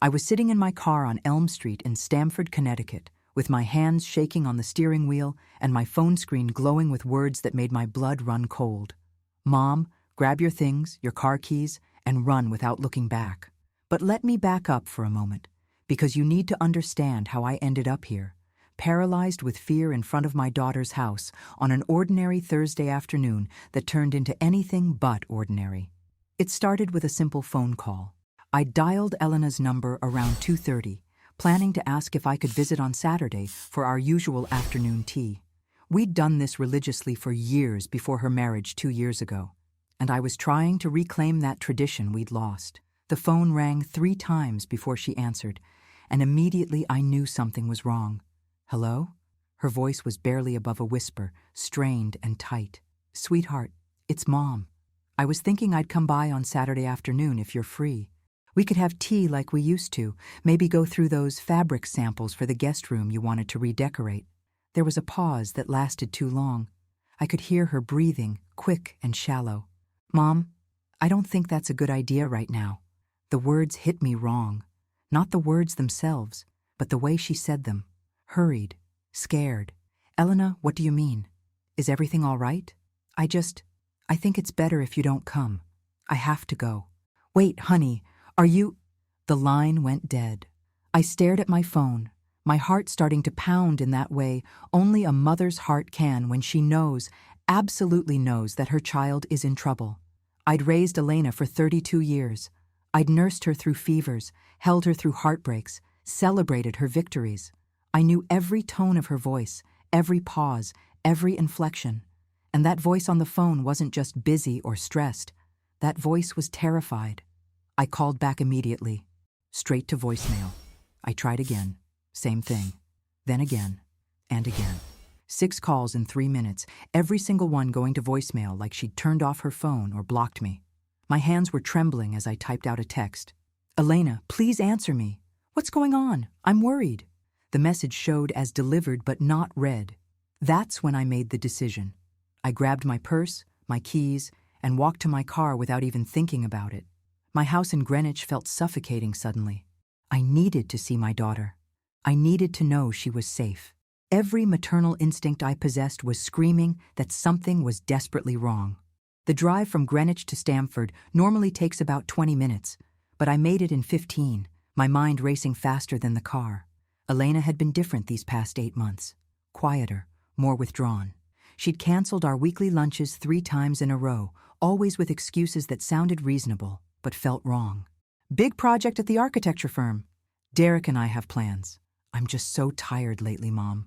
I was sitting in my car on Elm Street in Stamford, Connecticut, with my hands shaking on the steering wheel and my phone screen glowing with words that made my blood run cold. Mom, grab your things, your car keys, and run without looking back. But let me back up for a moment, because you need to understand how I ended up here, paralyzed with fear in front of my daughter's house on an ordinary Thursday afternoon that turned into anything but ordinary. It started with a simple phone call. I dialed Elena's number around 2:30, planning to ask if I could visit on Saturday for our usual afternoon tea. We'd done this religiously for years before her marriage 2 years ago, and I was trying to reclaim that tradition we'd lost. The phone rang 3 times before she answered, and immediately I knew something was wrong. Hello? Her voice was barely above a whisper, strained and tight. Sweetheart, it's Mom. I was thinking I'd come by on Saturday afternoon if you're free. We could have tea like we used to, maybe go through those fabric samples for the guest room you wanted to redecorate. There was a pause that lasted too long. I could hear her breathing, quick and shallow. Mom, I don't think that's a good idea right now. The words hit me wrong. Not the words themselves, but the way she said them. Hurried, scared. Elena, what do you mean? Is everything all right? I think it's better if you don't come. I have to go. Wait, honey, are you? The line went dead. I stared at my phone, my heart starting to pound in that way only a mother's heart can when she knows, absolutely knows that her child is in trouble. I'd raised Elena for 32 years. I'd nursed her through fevers, held her through heartbreaks, celebrated her victories. I knew every tone of her voice, every pause, every inflection. And that voice on the phone wasn't just busy or stressed. That voice was terrified. I called back immediately, straight to voicemail. I tried again, same thing, then again, and again. 6 calls in 3 minutes, every single one going to voicemail like she'd turned off her phone or blocked me. My hands were trembling as I typed out a text. Elena, please answer me. What's going on? I'm worried. The message showed as delivered but not read. That's when I made the decision. I grabbed my purse, my keys, and walked to my car without even thinking about it. My house in Greenwich felt suffocating suddenly. I needed to see my daughter. I needed to know she was safe. Every maternal instinct I possessed was screaming that something was desperately wrong. The drive from Greenwich to Stamford normally takes about 20 minutes, but I made it in 15, my mind racing faster than the car. Elena had been different these past 8 months. Quieter, more withdrawn. She'd canceled our weekly lunches 3 times in a row, always with excuses that sounded reasonable, but felt wrong. Big project at the architecture firm. Derek and I have plans. I'm just so tired lately, Mom.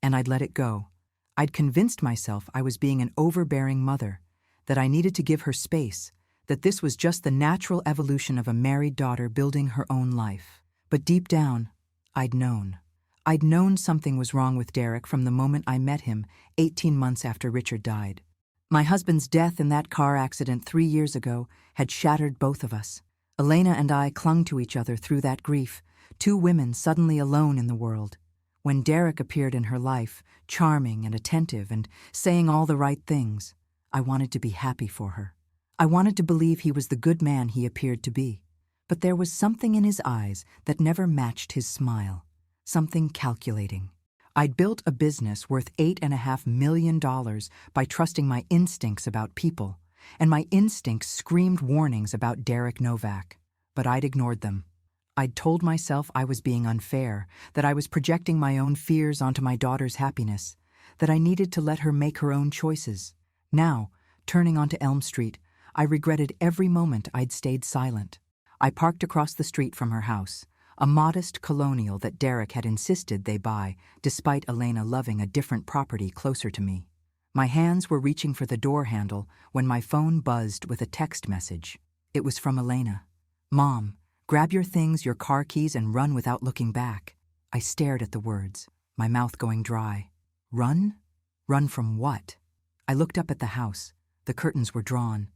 And I'd let it go. I'd convinced myself I was being an overbearing mother, that I needed to give her space, that this was just the natural evolution of a married daughter building her own life. But deep down, I'd known. I'd known something was wrong with Derek from the moment I met him 18 months after Richard died. My husband's death in that car accident 3 years ago had shattered both of us. Elena and I clung to each other through that grief, 2 women suddenly alone in the world. When Derek appeared in her life, charming and attentive and saying all the right things, I wanted to be happy for her. I wanted to believe he was the good man he appeared to be. But there was something in his eyes that never matched his smile. Something calculating. I'd built a business worth $8.5 million by trusting my instincts about people, and my instincts screamed warnings about Derek Novak. But I'd ignored them. I'd told myself I was being unfair, that I was projecting my own fears onto my daughter's happiness, that I needed to let her make her own choices. Now, turning onto Elm Street, I regretted every moment I'd stayed silent. I parked across the street from her house, a modest colonial that Derek had insisted they buy, despite Elena loving a different property closer to me. My hands were reaching for the door handle when my phone buzzed with a text message. It was from Elena. Mom, grab your things, your car keys, and run without looking back. I stared at the words, my mouth going dry. Run? Run from what? I looked up at the house. The curtains were drawn.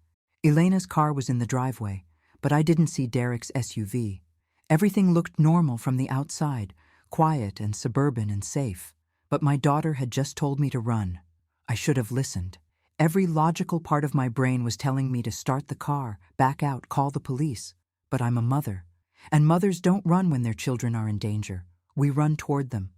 Elena's car was in the driveway, but I didn't see Derek's SUV. Everything looked normal from the outside, quiet and suburban and safe. But my daughter had just told me to run. I should have listened. Every logical part of my brain was telling me to start the car, back out, call the police. But I'm a mother, And mothers don't run when their children are in danger. We run toward them.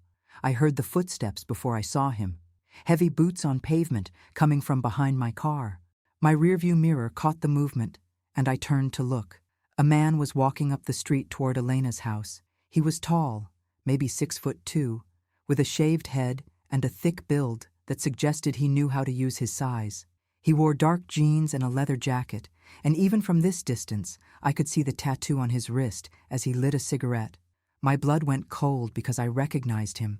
I heard the footsteps before I saw him. Heavy boots on pavement coming from behind my car. My rearview mirror caught the movement, and I turned to look. A man was walking up the street toward Elena's house. He was tall, maybe 6'2", with a shaved head and a thick build that suggested he knew how to use his size. He wore dark jeans and a leather jacket, and even from this distance, I could see the tattoo on his wrist as he lit a cigarette. My blood went cold because I recognized him.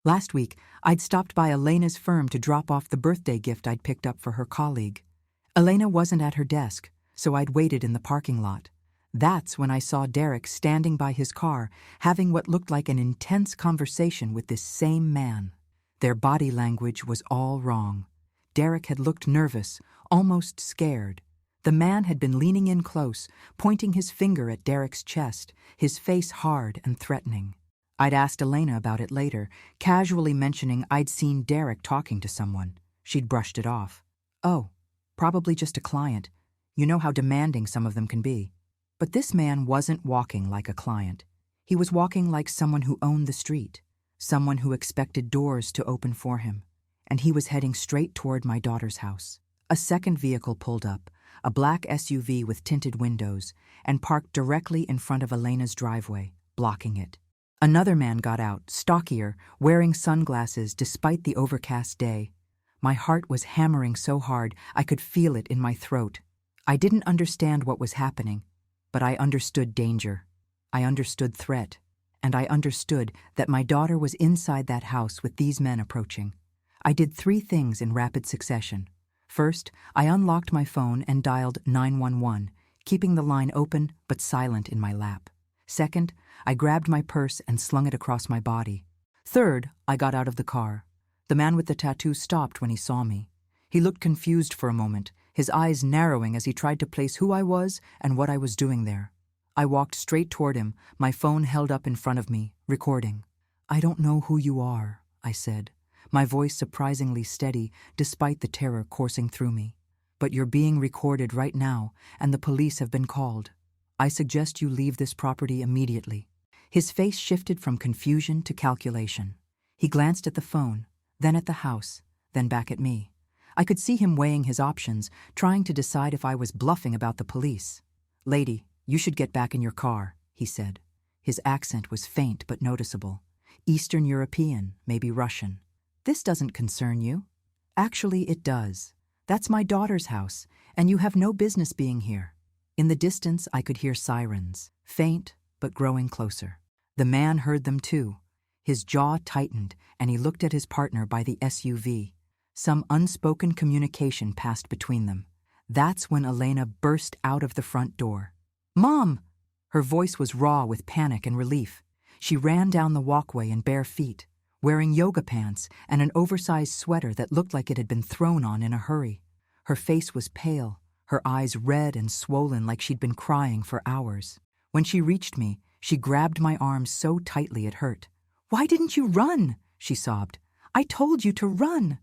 Last week, I'd stopped by Elena's firm to drop off the birthday gift I'd picked up for her colleague. Elena wasn't at her desk, so I'd waited in the parking lot. That's when I saw Derek standing by his car, having what looked like an intense conversation with this same man. Their body language was all wrong. Derek had looked nervous, almost scared. The man had been leaning in close, pointing his finger at Derek's chest, his face hard and threatening. I'd asked Elena about it later, casually mentioning I'd seen Derek talking to someone. She'd brushed it off. Oh, probably just a client. You know how demanding some of them can be. But this man wasn't walking like a client. He was walking like someone who owned the street, someone who expected doors to open for him. And he was heading straight toward my daughter's house. A second vehicle pulled up, a black SUV with tinted windows, and parked directly in front of Elena's driveway, blocking it. Another man got out, stockier, wearing sunglasses despite the overcast day. My heart was hammering so hard I could feel it in my throat. I didn't understand what was happening, but I understood danger. I understood threat, and I understood that my daughter was inside that house with these men approaching. I did 3 things in rapid succession. First, I unlocked my phone and dialed 911, keeping the line open but silent in my lap. Second, I grabbed my purse and slung it across my body. Third, I got out of the car. The man with the tattoo stopped when he saw me. He looked confused for a moment, his eyes narrowing as he tried to place who I was and what I was doing there. I walked straight toward him, my phone held up in front of me, recording. "I don't know who you are," I said, my voice surprisingly steady despite the terror coursing through me. "But you're being recorded right now, and the police have been called. I suggest you leave this property immediately." His face shifted from confusion to calculation. He glanced at the phone, then at the house, then back at me. I could see him weighing his options, trying to decide if I was bluffing about the police. "Lady, you should get back in your car," he said. His accent was faint but noticeable. Eastern European, maybe Russian. "This doesn't concern you." "Actually, it does. That's my daughter's house, and you have no business being here." In the distance, I could hear sirens, faint but growing closer. The man heard them too. His jaw tightened, and he looked at his partner by the SUV. Some unspoken communication passed between them. That's when Elena burst out of the front door. "Mom!" Her voice was raw with panic and relief. She ran down the walkway in bare feet, wearing yoga pants and an oversized sweater that looked like it had been thrown on in a hurry. Her face was pale, her eyes red and swollen like she'd been crying for hours. When she reached me, she grabbed my arm so tightly it hurt. "Why didn't you run?" she sobbed. "I told you to run."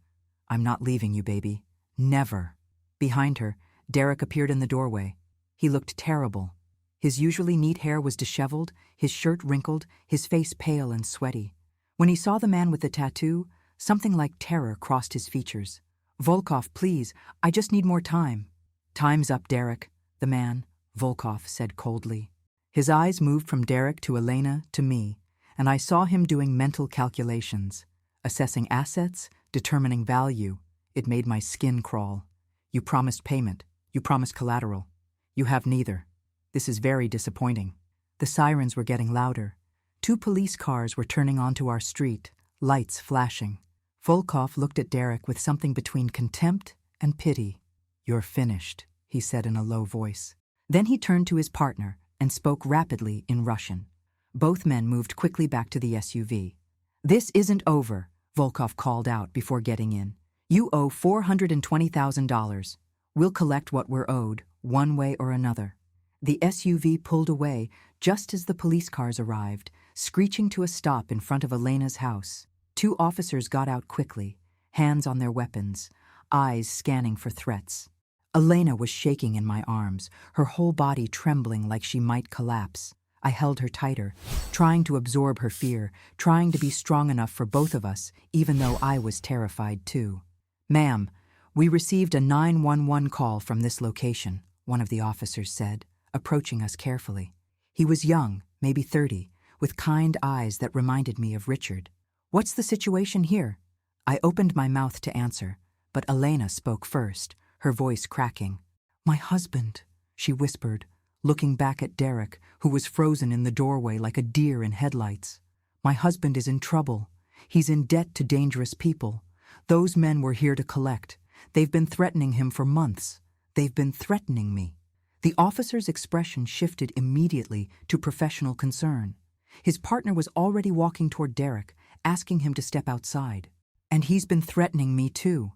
"I'm not leaving you, baby. Never." Behind her, Derek appeared in the doorway. He looked terrible. His usually neat hair was disheveled, his shirt wrinkled, his face pale and sweaty. When he saw the man with the tattoo, something like terror crossed his features. "Volkov, please, I just need more time." "Time's up, Derek," the man, Volkov, said coldly. His eyes moved from Derek to Elena to me, and I saw him doing mental calculations, assessing assets, determining value. It made my skin crawl. "You promised payment. You promised collateral. You have neither. This is very disappointing." The sirens were getting louder. 2 police cars were turning onto our street, lights flashing. Volkov looked at Derek with something between contempt and pity. "You're finished," he said in a low voice. Then he turned to his partner and spoke rapidly in Russian. Both men moved quickly back to the SUV. "This isn't over," Volkov called out before getting in. "You owe $420,000. We'll collect what we're owed, one way or another." The SUV pulled away just as the police cars arrived, screeching to a stop in front of Elena's house. 2 officers got out quickly, hands on their weapons, eyes scanning for threats. Elena was shaking in my arms, her whole body trembling like she might collapse. I held her tighter, trying to absorb her fear, trying to be strong enough for both of us, even though I was terrified too. "Ma'am, we received a 911 call from this location," one of the officers said, approaching us carefully. He was young, maybe 30, with kind eyes that reminded me of Richard. "What's the situation here?" I opened my mouth to answer, but Elena spoke first, her voice cracking. "My husband," she whispered, looking back at Derek, who was frozen in the doorway like a deer in headlights. "My husband is in trouble. He's in debt to dangerous people. Those men were here to collect. They've been threatening him for months. They've been threatening me." The officer's expression shifted immediately to professional concern. His partner was already walking toward Derek, asking him to step outside. "And he's been threatening me too,"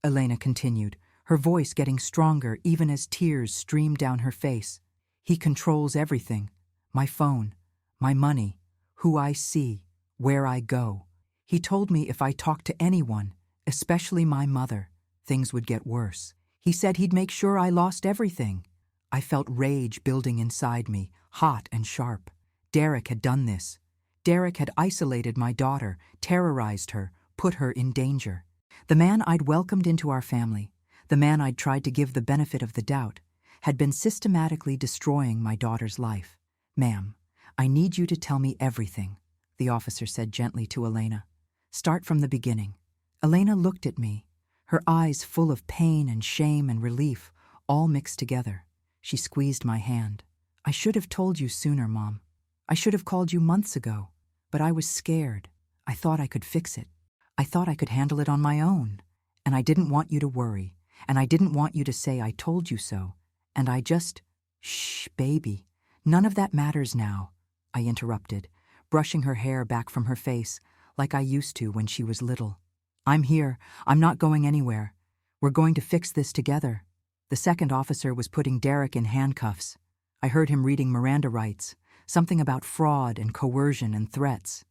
Elena continued, her voice getting stronger even as tears streamed down her face. "He controls everything. My phone, my money, who I see, where I go. He told me if I talked to anyone, especially my mother, things would get worse. He said he'd make sure I lost everything." I felt rage building inside me, hot and sharp. Derek had done this. Derek had isolated my daughter, terrorized her, put her in danger. The man I'd welcomed into our family, the man I'd tried to give the benefit of the doubt, had been systematically destroying my daughter's life. "Ma'am, I need you to tell me everything," the officer said gently to Elena. "Start from the beginning." Elena looked at me, her eyes full of pain and shame and relief, all mixed together. She squeezed my hand. "I should have told you sooner, Mom. I should have called you months ago, but I was scared. I thought I could fix it. I thought I could handle it on my own. And I didn't want you to worry, and I didn't want you to say I told you so. And I just—" "Shh, baby. None of that matters now," I interrupted, brushing her hair back from her face, like I used to when she was little. "I'm here. I'm not going anywhere. We're going to fix this together." The second officer was putting Derek in handcuffs. I heard him reading Miranda rights, something about fraud and coercion and threats.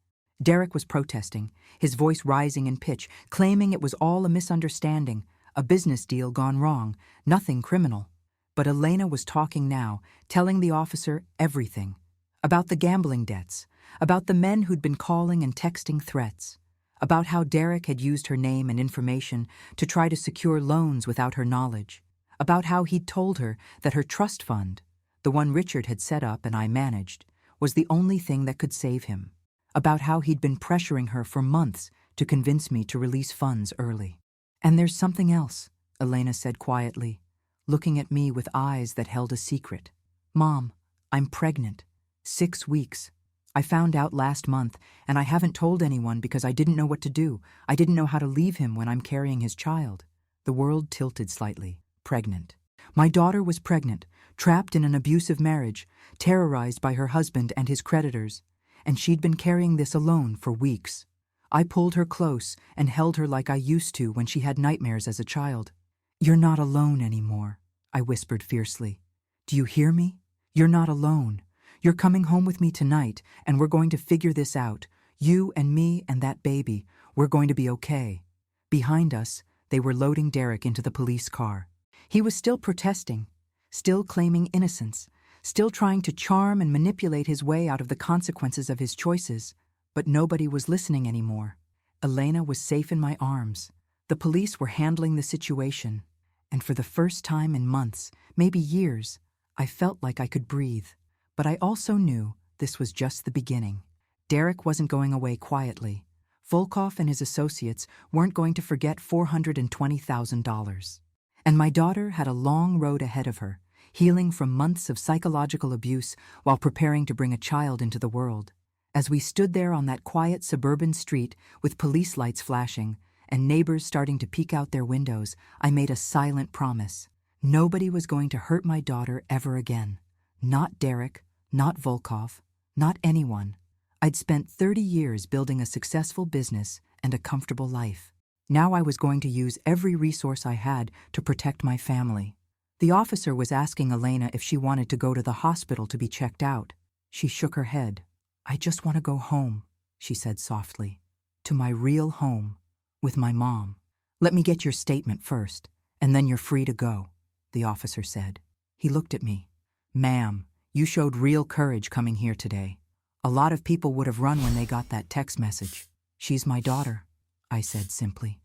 Derek was protesting, his voice rising in pitch, claiming it was all a misunderstanding, a business deal gone wrong, nothing criminal. But Elena was talking now, telling the officer everything. About the gambling debts, about the men who'd been calling and texting threats, about how Derek had used her name and information to try to secure loans without her knowledge, about how he'd told her that her trust fund, the one Richard had set up and I managed, was the only thing that could save him, about how he'd been pressuring her for months to convince me to release funds early. "And there's something else," Elena said quietly, looking at me with eyes that held a secret. "Mom, I'm pregnant. 6 weeks. I found out last month, and I haven't told anyone because I didn't know what to do. I didn't know how to leave him when I'm carrying his child." The world tilted slightly. Pregnant. My daughter was pregnant, trapped in an abusive marriage, terrorized by her husband and his creditors, and she'd been carrying this alone for weeks. I pulled her close and held her like I used to when she had nightmares as a child. "You're not alone anymore," I whispered fiercely. "Do you hear me? You're not alone. You're coming home with me tonight, and we're going to figure this out. You and me and that baby, we're going to be okay." Behind us, they were loading Derek into the police car. He was still protesting, still claiming innocence, still trying to charm and manipulate his way out of the consequences of his choices, but nobody was listening anymore. Elena was safe in my arms. The police were handling the situation, and for the first time in months, maybe years, I felt like I could breathe. But I also knew this was just the beginning. Derek wasn't going away quietly. Volkov and his associates weren't going to forget $420,000. And my daughter had a long road ahead of her, healing from months of psychological abuse while preparing to bring a child into the world. As we stood there on that quiet suburban street with police lights flashing and neighbors starting to peek out their windows, I made a silent promise. Nobody was going to hurt my daughter ever again. Not Derek, not Volkov, not anyone. I'd spent 30 years building a successful business and a comfortable life. Now I was going to use every resource I had to protect my family. The officer was asking Elena if she wanted to go to the hospital to be checked out. She shook her head. "I just want to go home," she said softly. "To my real home, with my mom." "Let me get your statement first, and then you're free to go," the officer said. He looked at me. "Ma'am, You showed real courage coming here today. A lot of people would have run when they got that text message. She's my daughter, I said simply.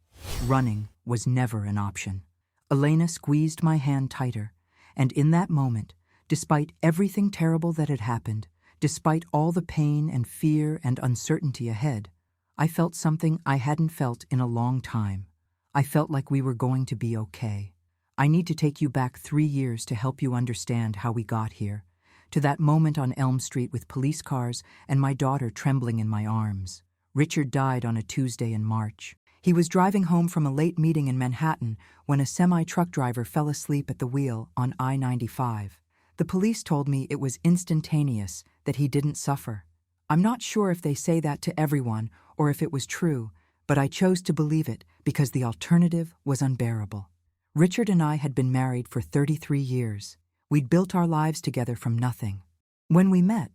Running was never an option. Elena squeezed my hand tighter, and in that moment, despite everything terrible that had happened, despite all the pain and fear and uncertainty ahead, I felt something I hadn't felt in a long time. I felt like we were going to be okay. I need to take you back 3 years to help you understand how we got here, to that moment on Elm Street with police cars and my daughter trembling in my arms. Richard died on a Tuesday in March. He was driving home from a late meeting in Manhattan when a semi-truck driver fell asleep at the wheel on I-95. The police told me it was instantaneous, that he didn't suffer. I'm not sure if they say that to everyone or if it was true, but I chose to believe it because the alternative was unbearable. Richard and I had been married for 33 years. We'd built our lives together from nothing. When we met,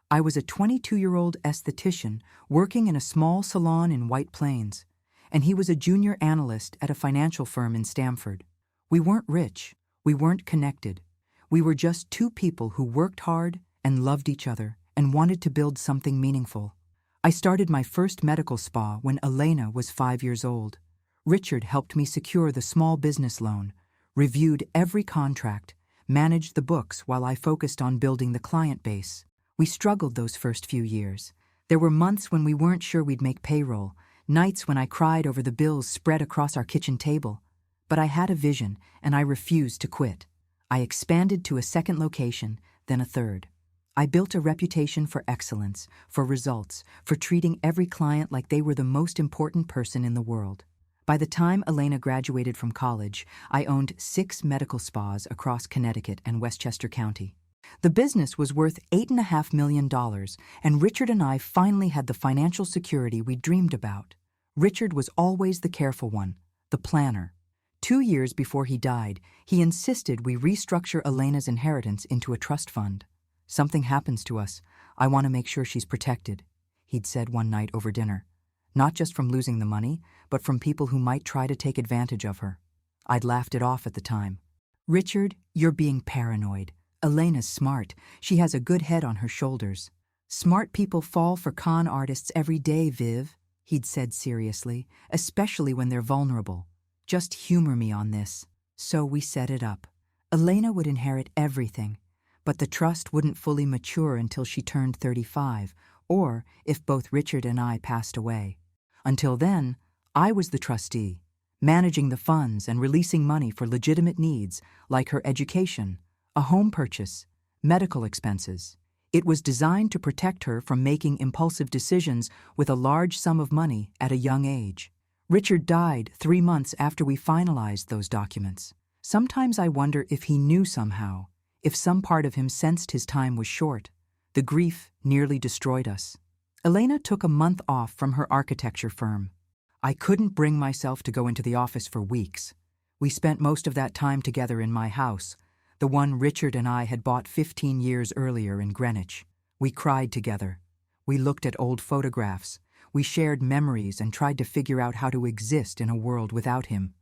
I was a 22-year-old esthetician working in a small salon in White Plains, and he was a junior analyst at a financial firm in Stamford. We weren't rich, we weren't connected. We were just two people who worked hard and loved each other and wanted to build something meaningful. I started my first medical spa when Elena was 5 years old. Richard helped me secure the small business loan, reviewed every contract, managed the books while I focused on building the client base. We struggled those first few years. There were months when we weren't sure we'd make payroll, nights when I cried over the bills spread across our kitchen table. But I had a vision, and I refused to quit. I expanded to a second location, then a third. I built a reputation for excellence, for results, for treating every client like they were the most important person in the world. By the time Elena graduated from college, I owned 6 medical spas across Connecticut and Westchester County. The business was worth $8.5 million, and Richard and I finally had the financial security we dreamed about. Richard was always the careful one, the planner. 2 years before he died, he insisted we restructure Elena's inheritance into a trust fund. Something happens to us, I want to make sure she's protected, he'd said one night over dinner. Not just from losing the money, but from people who might try to take advantage of her. I'd laughed it off at the time. Richard, you're being paranoid. Elena's smart. She has a good head on her shoulders. Smart people fall for con artists every day, Viv, he'd said seriously, especially when they're vulnerable. Just humor me on this. So we set it up. Elena would inherit everything, but the trust wouldn't fully mature until she turned 35, or if both Richard and I passed away. Until then, I was the trustee, managing the funds and releasing money for legitimate needs like her education, a home purchase, medical expenses. It was designed to protect her from making impulsive decisions with a large sum of money at a young age. Richard died 3 months after we finalized those documents. Sometimes I wonder if he knew somehow, if some part of him sensed his time was short. The grief nearly destroyed us. Elena took a month off from her architecture firm. I couldn't bring myself to go into the office for weeks. We spent most of that time together in my house, the one Richard and I had bought 15 years earlier in Greenwich. We cried together. We looked at old photographs. We shared memories and tried to figure out how to exist in a world without him.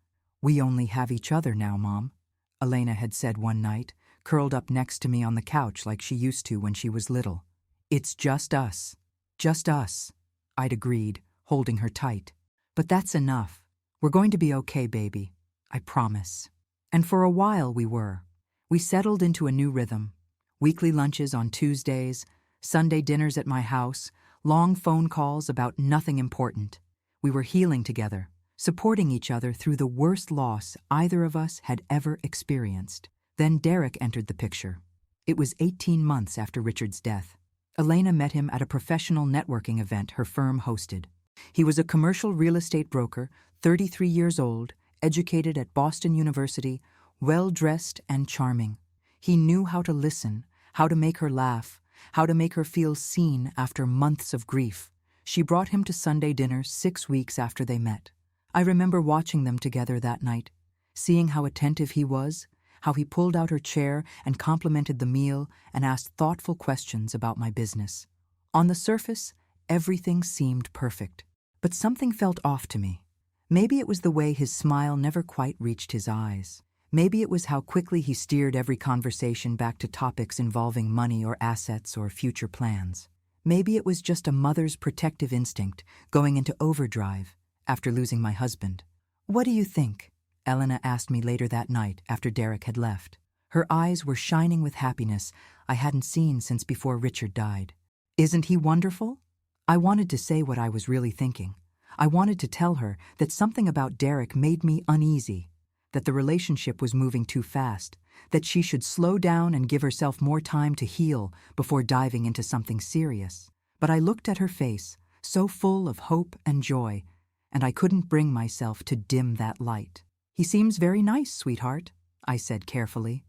We only have each other now, Mom, Elena had said one night, curled up next to me on the couch like she used to when she was little. It's just us. Just us, I'd agreed, holding her tight. But that's enough. We're going to be okay, baby. I promise. And for a while we were. We settled into a new rhythm. Weekly lunches on Tuesdays, Sunday dinners at my house, long phone calls about nothing important. We were healing together, supporting each other through the worst loss either of us had ever experienced. Then Derek entered the picture. It was 18 months after Richard's death. Elena met him at a professional networking event her firm hosted. He was a commercial real estate broker, 33 years old, educated at Boston University, well-dressed and charming. He knew how to listen, how to make her laugh, how to make her feel seen after months of grief. She brought him to Sunday dinner 6 weeks after they met. I remember watching them together that night, seeing how attentive he was, how he pulled out her chair and complimented the meal and asked thoughtful questions about my business. On the surface, everything seemed perfect, but something felt off to me. Maybe it was the way his smile never quite reached his eyes. Maybe it was how quickly he steered every conversation back to topics involving money or assets or future plans. Maybe it was just a mother's protective instinct going into overdrive after losing my husband. "What do you think?" Elena asked me later that night after Derek had left. Her eyes were shining with happiness I hadn't seen since before Richard died. "Isn't he wonderful?" I wanted to say what I was really thinking. I wanted to tell her that something about Derek made me uneasy, that the relationship was moving too fast, that she should slow down and give herself more time to heal before diving into something serious. But I looked at her face, so full of hope and joy, and I couldn't bring myself to dim that light. "He seems very nice, sweetheart," I said carefully.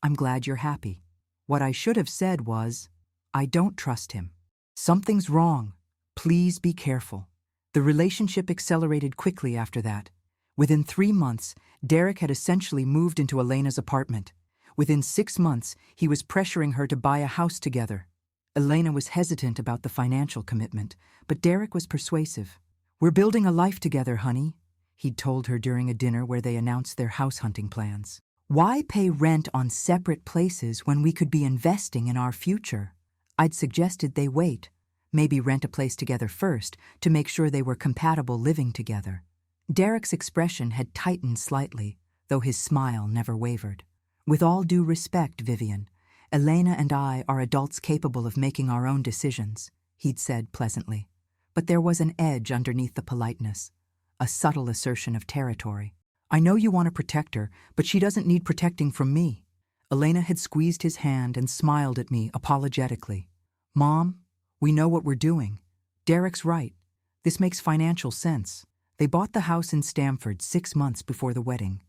"I'm glad you're happy." What I should have said was, "I don't trust him. Something's wrong. Please be careful." The relationship accelerated quickly after that. Within 3 months, Derek had essentially moved into Elena's apartment. Within 6 months, he was pressuring her to buy a house together. Elena was hesitant about the financial commitment, but Derek was persuasive. "We're building a life together, honey," he'd told her during a dinner where they announced their house hunting plans. "Why pay rent on separate places when we could be investing in our future?" I'd suggested they wait, maybe rent a place together first to make sure they were compatible living together. Derek's expression had tightened slightly, though his smile never wavered. "With all due respect, Vivienne, Elena and I are adults capable of making our own decisions," he'd said pleasantly. But there was an edge underneath the politeness, a subtle assertion of territory. "I know you want to protect her, but she doesn't need protecting from me." Elena had squeezed his hand and smiled at me apologetically. "Mom, we know what we're doing. Derek's right. This makes financial sense." They bought the house in Stamford 6 months before the wedding.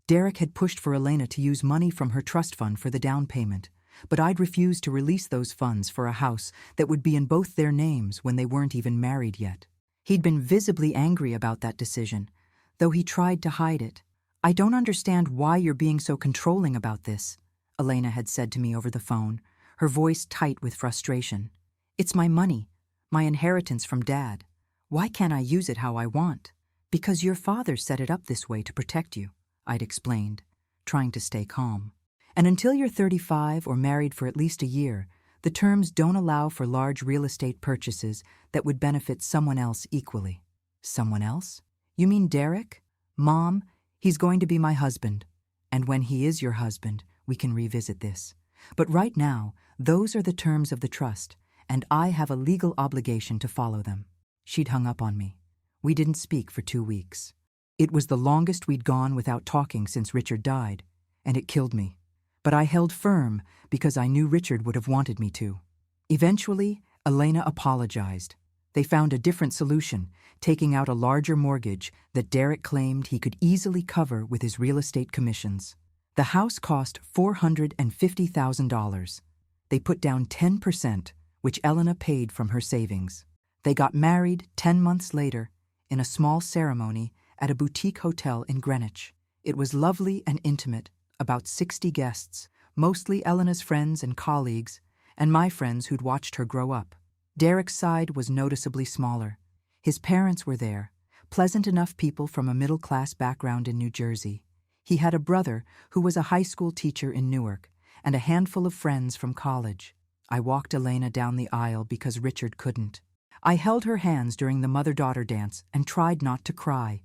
Derek had pushed for Elena to use money from her trust fund for the down payment, but I'd refused to release those funds for a house that would be in both their names when they weren't even married yet. He'd been visibly angry about that decision, though he tried to hide it. "I don't understand why you're being so controlling about this," Elena had said to me over the phone, her voice tight with frustration. "It's my money, my inheritance from Dad. Why can't I use it how I want?" "Because your father set it up this way to protect you," I'd explained, trying to stay calm. "And until you're 35 or married for at least a year, the terms don't allow for large real estate purchases that would benefit someone else equally." "Someone else? You mean Derek?" "Mom, he's going to be my husband. And when he is your husband, we can revisit this. But right now, those are the terms of the trust, and I have a legal obligation to follow them." She'd hung up on me. We didn't speak for 2 weeks. It was the longest we'd gone without talking since Richard died, and it killed me. But I held firm because I knew Richard would have wanted me to. Eventually, Elena apologized. They found a different solution, taking out a larger mortgage that Derek claimed he could easily cover with his real estate commissions. The house cost $450,000. They put down 10%, which Elena paid from her savings. They got married 10 months later, in a small ceremony at a boutique hotel in Greenwich. It was lovely and intimate, about 60 guests, mostly Elena's friends and colleagues, and my friends who'd watched her grow up. Derek's side was noticeably smaller. His parents were there, pleasant enough people from a middle-class background in New Jersey. He had a brother who was a high school teacher in Newark, and a handful of friends from college. I walked Elena down the aisle because Richard couldn't. I held her hands during the mother-daughter dance and tried not to cry.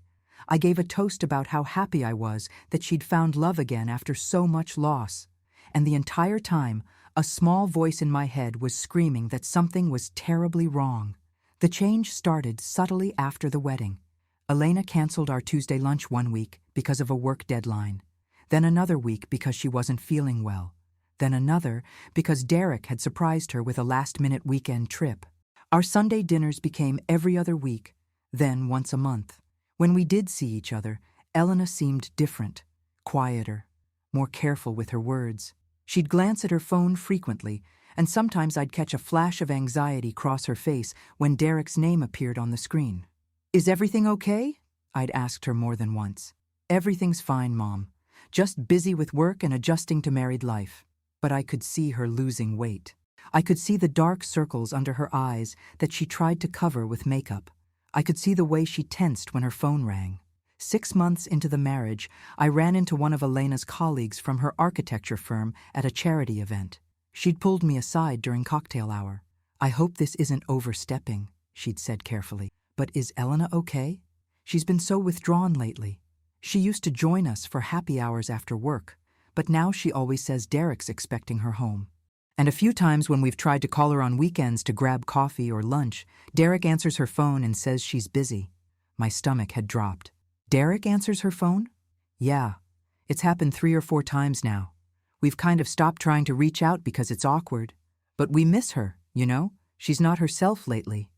I gave a toast about how happy I was that she'd found love again after so much loss. And the entire time, a small voice in my head was screaming that something was terribly wrong. The change started subtly after the wedding. Elena canceled our Tuesday lunch one week because of a work deadline. Then another week because she wasn't feeling well. Then another because Derek had surprised her with a last-minute weekend trip. Our Sunday dinners became every other week, then once a month. When we did see each other, Elena seemed different, quieter, more careful with her words. She'd glance at her phone frequently, and sometimes I'd catch a flash of anxiety cross her face when Derek's name appeared on the screen. "Is everything okay?" I'd asked her more than once. "Everything's fine, Mom. Just busy with work and adjusting to married life." But I could see her losing weight. I could see the dark circles under her eyes that she tried to cover with makeup. I could see the way she tensed when her phone rang. 6 months into the marriage, I ran into one of Elena's colleagues from her architecture firm at a charity event. She'd pulled me aside during cocktail hour. "I hope this isn't overstepping," she'd said carefully. "But is Elena okay? She's been so withdrawn lately. She used to join us for happy hours after work, but now she always says Derek's expecting her home. And a few times when we've tried to call her on weekends to grab coffee or lunch, Derek answers her phone and says she's busy." My stomach had dropped. "Derek answers her phone?" "Yeah. It's happened 3 or 4 times now. We've kind of stopped trying to reach out because it's awkward. But we miss her, you know? She's not herself lately."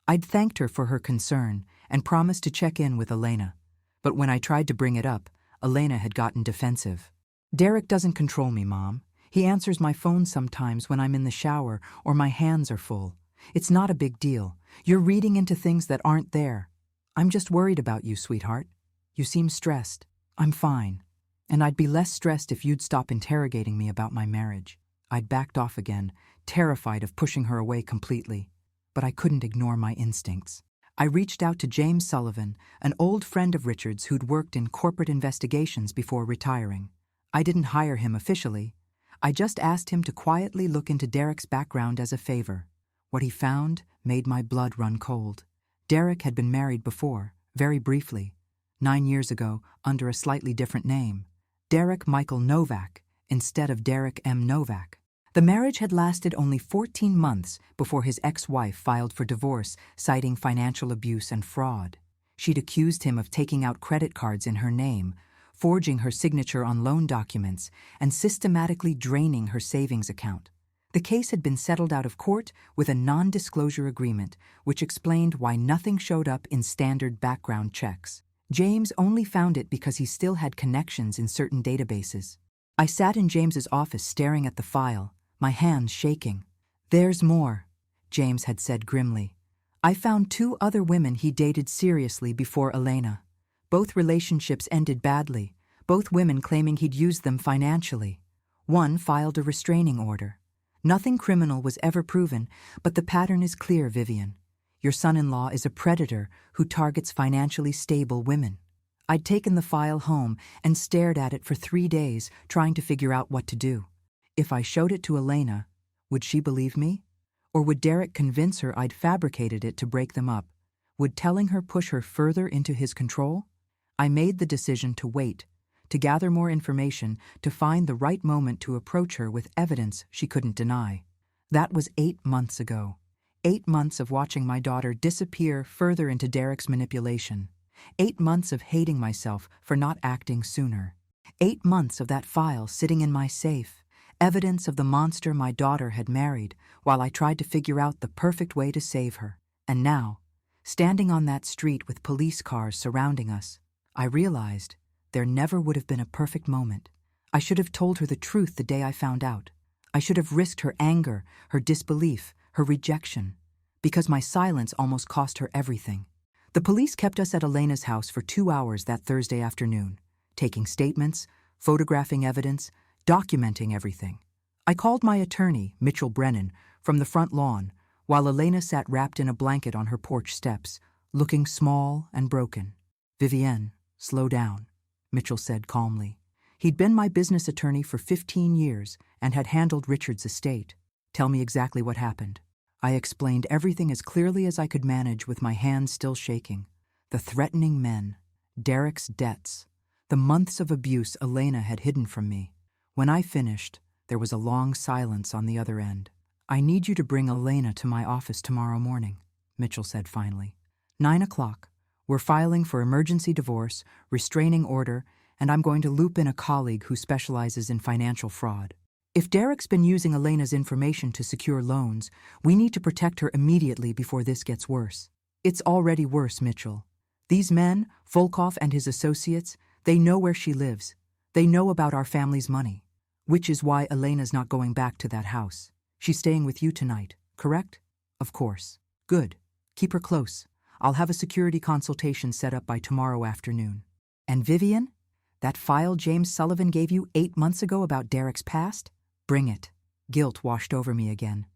I'd thanked her for her concern and promised to check in with Elena. But when I tried to bring it up, Elena had gotten defensive. "Derek doesn't control me, Mom. He answers my phone sometimes when I'm in the shower or my hands are full. It's not a big deal. You're reading into things that aren't there. I'm just worried about you, sweetheart. You seem stressed. I'm fine. And I'd be less stressed if you'd stop interrogating me about my marriage." I'd backed off again, terrified of pushing her away completely. But I couldn't ignore my instincts. I reached out to James Sullivan, an old friend of Richard's who'd worked in corporate investigations before retiring. I didn't hire him officially. I just asked him to quietly look into Derek's background as a favor. What he found made my blood run cold. Derek had been married before, very briefly, 9 years ago, under a slightly different name. Derek Michael Novak, instead of Derek M. Novak. The marriage had lasted only 14 months before his ex-wife filed for divorce, citing financial abuse and fraud. She'd accused him of taking out credit cards in her name, forging her signature on loan documents, and systematically draining her savings account. The case had been settled out of court with a non-disclosure agreement, which explained why nothing showed up in standard background checks. James only found it because he still had connections in certain databases. I sat in James's office staring at the file, my hands shaking. "There's more," James had said grimly. "I found 2 other women he dated seriously before Elena. Both relationships ended badly, both women claiming he'd used them financially. One filed a restraining order. Nothing criminal was ever proven, but the pattern is clear, Vivienne. Your son-in-law is a predator who targets financially stable women." I'd taken the file home and stared at it for 3 days, trying to figure out what to do. If I showed it to Elena, would she believe me? Or would Derek convince her I'd fabricated it to break them up? Would telling her push her further into his control? I made the decision to wait, to gather more information, to find the right moment to approach her with evidence she couldn't deny. That was 8 months ago. 8 months of watching my daughter disappear further into Derek's manipulation. 8 months of hating myself for not acting sooner. 8 months of that file sitting in my safe, evidence of the monster my daughter had married, while I tried to figure out the perfect way to save her. And now, standing on that street with police cars surrounding us, I realized there never would have been a perfect moment. I should have told her the truth the day I found out. I should have risked her anger, her disbelief, her rejection, because my silence almost cost her everything. The police kept us at Elena's house for 2 hours that Thursday afternoon, taking statements, photographing evidence, documenting everything. I called my attorney, Mitchell Brennan, from the front lawn, while Elena sat wrapped in a blanket on her porch steps, looking small and broken. "Vivienne, slow down," Mitchell said calmly. He'd been my business attorney for 15 years and had handled Richard's estate. "Tell me exactly what happened." I explained everything as clearly as I could manage with my hands still shaking. The threatening men, Derek's debts, the months of abuse Elena had hidden from me. When I finished, there was a long silence on the other end. "I need you to bring Elena to my office tomorrow morning," Mitchell said finally. 9 o'clock. We're filing for emergency divorce, restraining order, and I'm going to loop in a colleague who specializes in financial fraud. If Derek's been using Elena's information to secure loans, we need to protect her immediately before this gets worse. It's already worse, Mitchell. These men, Volkov and his associates, they know where she lives. They know about our family's money. Which is why Elena's not going back to that house. She's staying with you tonight, correct? Of course. Good. Keep her close. I'll have a security consultation set up by tomorrow afternoon. And Vivienne? That file James Sullivan gave you 8 months ago about Derek's past? Bring it. Guilt washed over me again.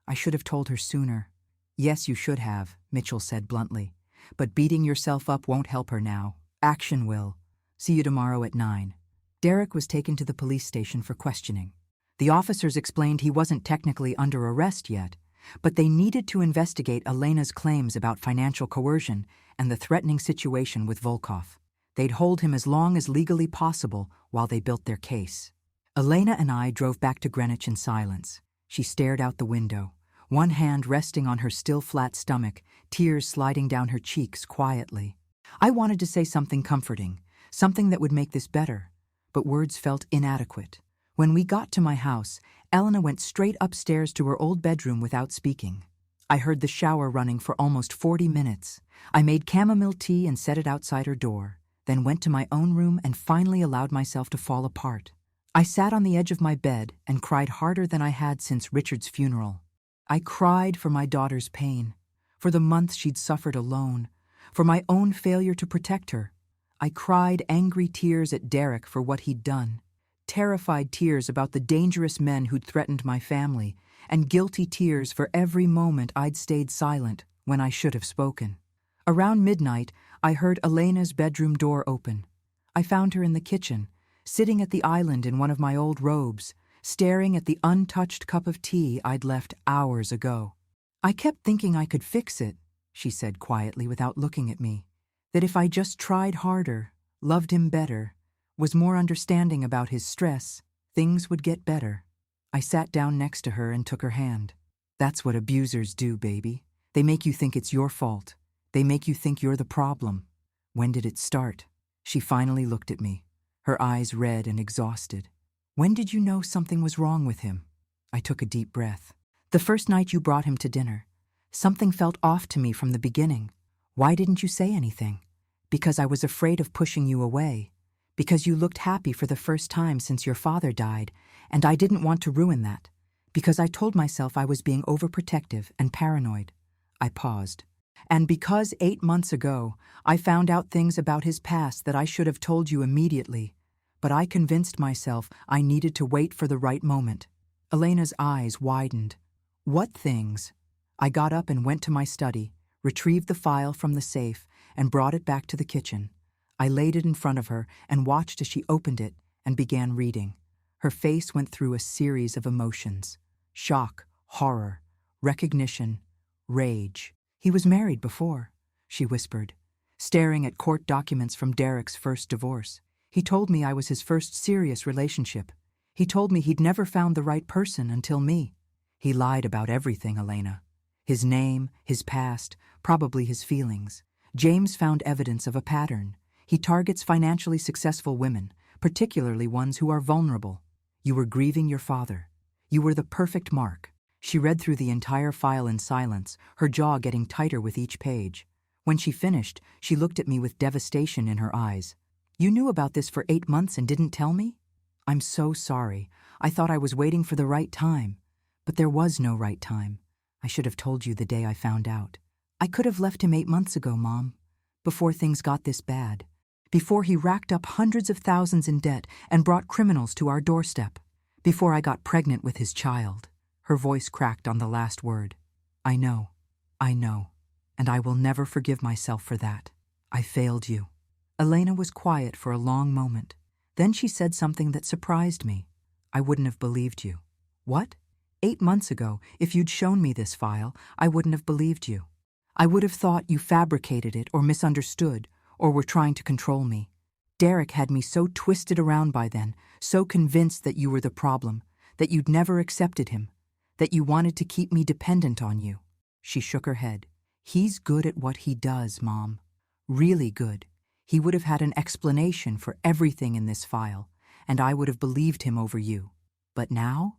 I should have told her sooner. Yes, you should have, Mitchell said bluntly. But beating yourself up won't help her now. Action, Will. See you tomorrow at 9. Derek was taken to the police station for questioning. The officers explained he wasn't technically under arrest yet, but they needed to investigate Elena's claims about financial coercion and the threatening situation with Volkov. They'd hold him as long as legally possible while they built their case. Elena and I drove back to Greenwich in silence. She stared out the window, one hand resting on her still flat stomach, tears sliding down her cheeks quietly. I wanted to say something comforting, something that would make this better, but words felt inadequate. When we got to my house, Elena went straight upstairs to her old bedroom without speaking. I heard the shower running for almost 40 minutes. I made chamomile tea and set it outside her door, then went to my own room and finally allowed myself to fall apart. I sat on the edge of my bed and cried harder than I had since Richard's funeral. I cried for my daughter's pain, for the months she'd suffered alone, for my own failure to protect her. I cried angry tears at Derek for what he'd done, terrified tears about the dangerous men who'd threatened my family, and guilty tears for every moment I'd stayed silent when I should have spoken. Around midnight, I heard Elena's bedroom door open. I found her in the kitchen, sitting at the island in one of my old robes, staring at the untouched cup of tea I'd left hours ago. I kept thinking I could fix it, she said quietly without looking at me, that if I just tried harder, loved him better, was more understanding about his stress, things would get better. I sat down next to her and took her hand. That's what abusers do, baby. They make you think it's your fault. They make you think you're the problem. When did it start? She finally looked at me, her eyes red and exhausted. When did you know something was wrong with him? I took a deep breath. The first night you brought him to dinner. Something felt off to me from the beginning. Why didn't you say anything? Because I was afraid of pushing you away. Because you looked happy for the first time since your father died, and I didn't want to ruin that. Because I told myself I was being overprotective and paranoid. I paused. And because 8 months ago, I found out things about his past that I should have told you immediately. But I convinced myself I needed to wait for the right moment. Elena's eyes widened. What things? I got up and went to my study, retrieved the file from the safe, and brought it back to the kitchen. I laid it in front of her and watched as she opened it and began reading. Her face went through a series of emotions: shock, horror, recognition, rage. He was married before, she whispered, staring at court documents from Derek's first divorce. He told me I was his first serious relationship. He told me he'd never found the right person until me. He lied about everything, Elena. His name, his past, probably his feelings. James found evidence of a pattern. He targets financially successful women, particularly ones who are vulnerable. You were grieving your father. You were the perfect mark. She read through the entire file in silence, her jaw getting tighter with each page. When she finished, she looked at me with devastation in her eyes. You knew about this for 8 months and didn't tell me? I'm so sorry. I thought I was waiting for the right time. But there was no right time. I should have told you the day I found out. I could have left him 8 months ago, Mom, before things got this bad. Before he racked up hundreds of thousands in debt and brought criminals to our doorstep. Before I got pregnant with his child. Her voice cracked on the last word. I know, and I will never forgive myself for that. I failed you. Elena was quiet for a long moment. Then she said something that surprised me. I wouldn't have believed you. What? 8 months ago, if you'd shown me this file, I wouldn't have believed you. I would have thought you fabricated it or misunderstood or were trying to control me. Derek had me so twisted around by then, so convinced that you were the problem, that you'd never accepted him, that you wanted to keep me dependent on you. She shook her head. He's good at what he does, Mom. Really good. He would have had an explanation for everything in this file, and I would have believed him over you. But now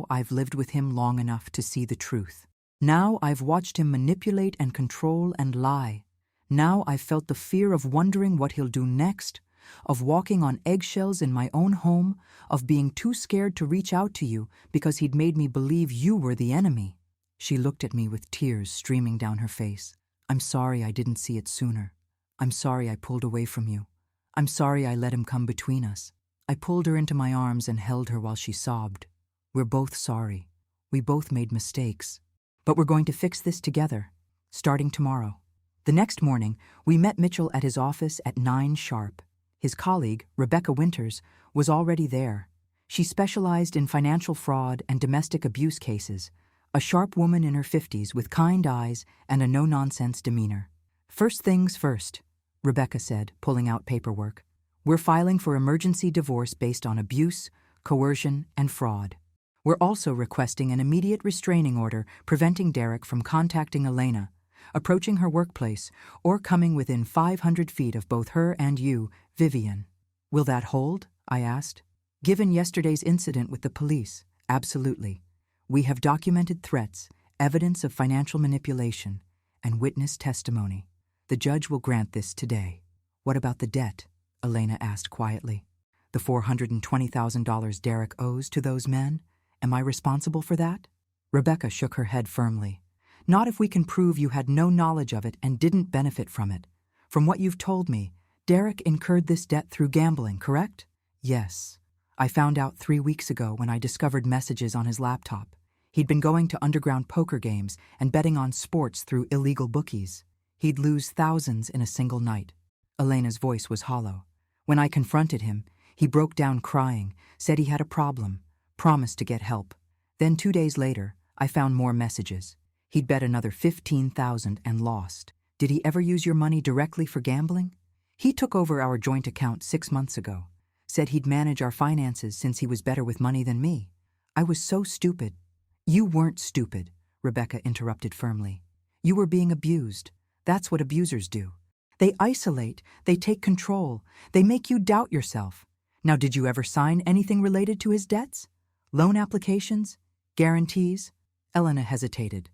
I've lived with him long enough to see the truth. Now I've watched him manipulate and control and lie. Now I've felt the fear of wondering what he'll do next, of walking on eggshells in my own home, of being too scared to reach out to you because he'd made me believe you were the enemy. She looked at me with tears streaming down her face. I'm sorry I didn't see it sooner. I'm sorry I pulled away from you. I'm sorry I let him come between us. I pulled her into my arms and held her while she sobbed. We're both sorry. We both made mistakes. But we're going to fix this together, starting tomorrow. The next morning, we met Mitchell at his office at 9 sharp. His colleague, Rebecca Winters, was already there. She specialized in financial fraud and domestic abuse cases, a sharp woman in her 50s with kind eyes and a no-nonsense demeanor. "First things first," Rebecca said, pulling out paperwork. "We're filing for emergency divorce based on abuse, coercion, and fraud. We're also requesting an immediate restraining order preventing Derek from contacting Elena, approaching her workplace, or coming within 500 feet of both her and you, Vivienne." "Will that hold?" I asked. "Given yesterday's incident with the police, absolutely. We have documented threats, evidence of financial manipulation, and witness testimony. The judge will grant this today." "What about the debt?" Elena asked quietly. "The $420,000 Derek owes to those men? Am I responsible for that?" Rebecca shook her head firmly. "Not if we can prove you had no knowledge of it and didn't benefit from it. From what you've told me, Derek incurred this debt through gambling, correct?" "Yes. I found out 3 weeks ago when I discovered messages on his laptop. He'd been going to underground poker games and betting on sports through illegal bookies. He'd lose thousands in a single night." Elena's voice was hollow. "When I confronted him, he broke down crying, said he had a problem, promised to get help. Then 2 days later, I found more messages. He'd bet another $15,000 and lost. Did he ever use your money directly for gambling?" "He took over our joint account 6 months ago. Said he'd manage our finances since he was better with money than me. I was so stupid." "You weren't stupid," Rebecca interrupted firmly. "You were being abused. That's what abusers do. They isolate, they take control, they make you doubt yourself. Now, did you ever sign anything related to his debts? Loan applications? Guarantees?" Elena hesitated.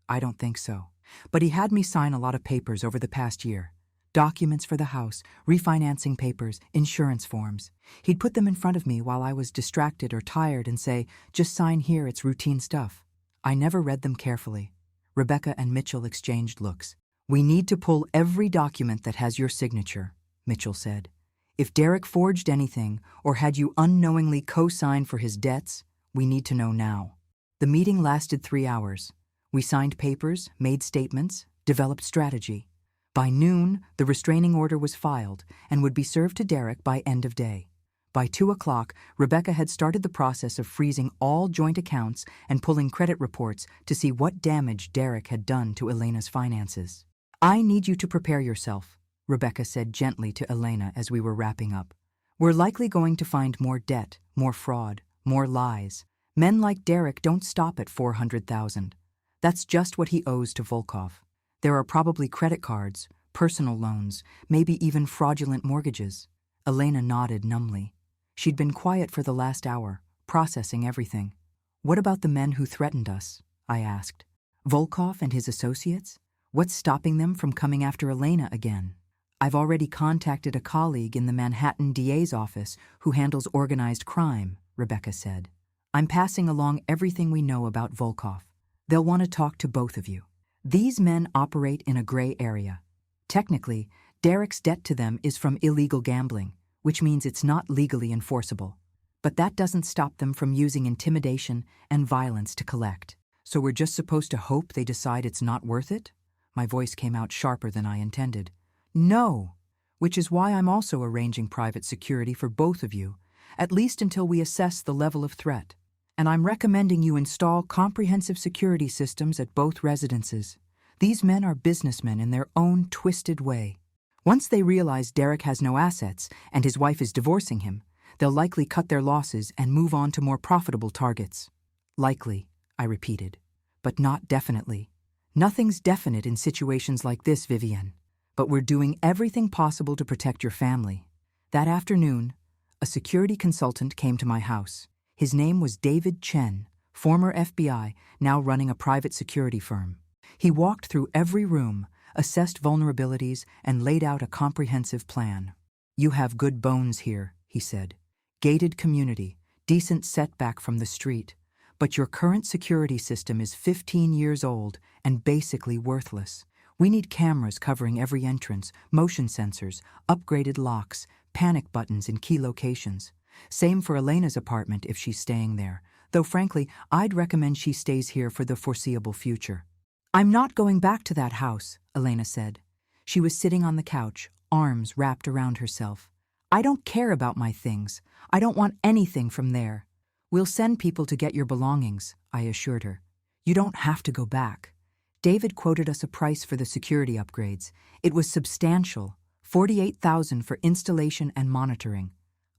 "I don't think so. But he had me sign a lot of papers over the past year. Documents for the house, refinancing papers, insurance forms. He'd put them in front of me while I was distracted or tired and say, 'Just sign here, it's routine stuff.' I never read them carefully." Rebecca and Mitchell exchanged looks. "We need to pull every document that has your signature," Mitchell said. "If Derek forged anything or had you unknowingly co-sign for his debts, we need to know now." The meeting lasted 3 hours. We signed papers, made statements, developed strategy. By noon, the restraining order was filed and would be served to Derek by end of day. By 2 o'clock, Rebecca had started the process of freezing all joint accounts and pulling credit reports to see what damage Derek had done to Elena's finances. "I need you to prepare yourself," Rebecca said gently to Elena as we were wrapping up. "We're likely going to find more debt, more fraud, more lies. Men like Derek don't stop at 400,000. That's just what he owes to Volkov. There are probably credit cards, personal loans, maybe even fraudulent mortgages." Elena nodded numbly. She'd been quiet for the last hour, processing everything. "What about the men who threatened us?" I asked. "Volkov and his associates? What's stopping them from coming after Elena again?" "I've already contacted a colleague in the Manhattan DA's office who handles organized crime," Rebecca said. "I'm passing along everything we know about Volkov. They'll want to talk to both of you. These men operate in a gray area. Technically, Derek's debt to them is from illegal gambling, which means it's not legally enforceable. But that doesn't stop them from using intimidation and violence to collect. So we're just supposed to hope they decide it's not worth it?" My voice came out sharper than I intended. "No, which is why I'm also arranging private security for both of you, at least until we assess the level of threat. And I'm recommending you install comprehensive security systems at both residences. These men are businessmen in their own twisted way. Once they realize Derek has no assets and his wife is divorcing him, they'll likely cut their losses and move on to more profitable targets." "Likely," I repeated, "but not definitely. Nothing's definite in situations like this, Vivienne. But we're doing everything possible to protect your family." That afternoon, a security consultant came to my house. His name was David Chen, former FBI, now running a private security firm. He walked through every room, assessed vulnerabilities, and laid out a comprehensive plan. "You have good bones here," he said. "Gated community, decent setback from the street. But your current security system is 15 years old and basically worthless. We need cameras covering every entrance, motion sensors, upgraded locks, panic buttons in key locations. Same for Elena's apartment if she's staying there, though frankly, I'd recommend she stays here for the foreseeable future." "I'm not going back to that house," Elena said. She was sitting on the couch, arms wrapped around herself. I don't care about my things. I don't want anything from there. We'll send people to get your belongings, I assured her. You don't have to go back. David quoted us a price for the security upgrades. It was substantial, $48,000 for installation and monitoring.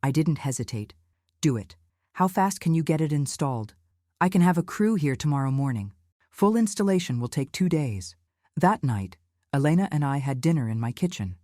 I didn't hesitate. Do it. How fast can you get it installed? I can have a crew here tomorrow morning. Full installation will take 2 days. That night, Elena and I had dinner in my kitchen.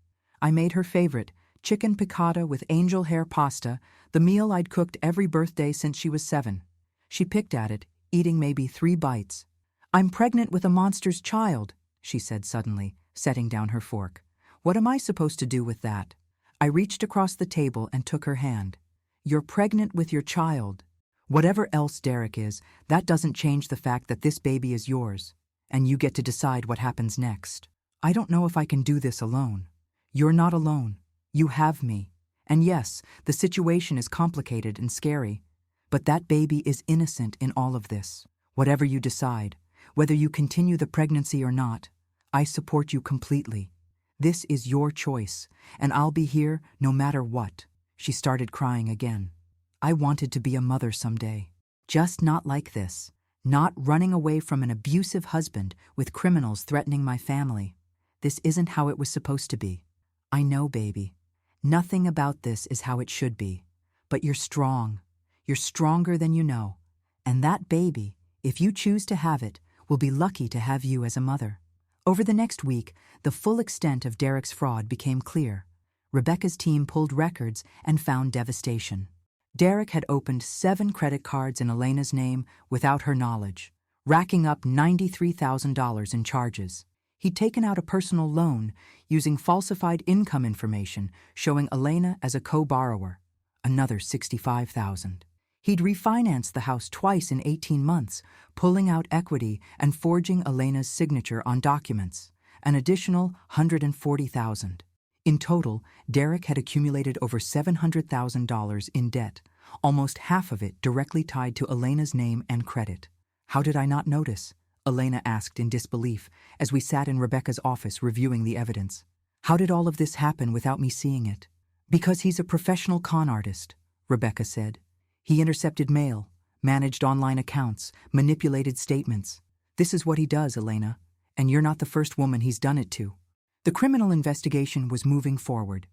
I made her favorite, chicken piccata with angel hair pasta, the meal I'd cooked every birthday since she was 7. She picked at it, eating maybe 3 bites. I'm pregnant with a monster's child, she said suddenly, setting down her fork. What am I supposed to do with that? I reached across the table and took her hand. You're pregnant with your child. Whatever else Derek is, that doesn't change the fact that this baby is yours, and you get to decide what happens next. I don't know if I can do this alone. You're not alone. You have me. And yes, the situation is complicated and scary, but that baby is innocent in all of this. Whatever you decide, whether you continue the pregnancy or not, I support you completely. This is your choice, and I'll be here no matter what. She started crying again. I wanted to be a mother someday. Just not like this. Not running away from an abusive husband with criminals threatening my family. This isn't how it was supposed to be. I know, baby. Nothing about this is how it should be. But you're strong. You're stronger than you know. And that baby, if you choose to have it, will be lucky to have you as a mother. Over the next week, the full extent of Derek's fraud became clear. Rebecca's team pulled records and found devastation. Derek had opened 7 credit cards in Elena's name without her knowledge, racking up $93,000 in charges. He'd taken out a personal loan using falsified income information showing Elena as a co-borrower, another $65,000. He'd refinanced the house twice in 18 months, pulling out equity and forging Elena's signature on documents, an additional $140,000. In total, Derek had accumulated over $700,000 in debt, almost half of it directly tied to Elena's name and credit. How did I not notice? Elena asked in disbelief as we sat in Rebecca's office reviewing the evidence. How did all of this happen without me seeing it? Because he's a professional con artist, Rebecca said. He intercepted mail, managed online accounts, manipulated statements. This is what he does, Elena, and you're not the first woman he's done it to. The criminal investigation was moving forward.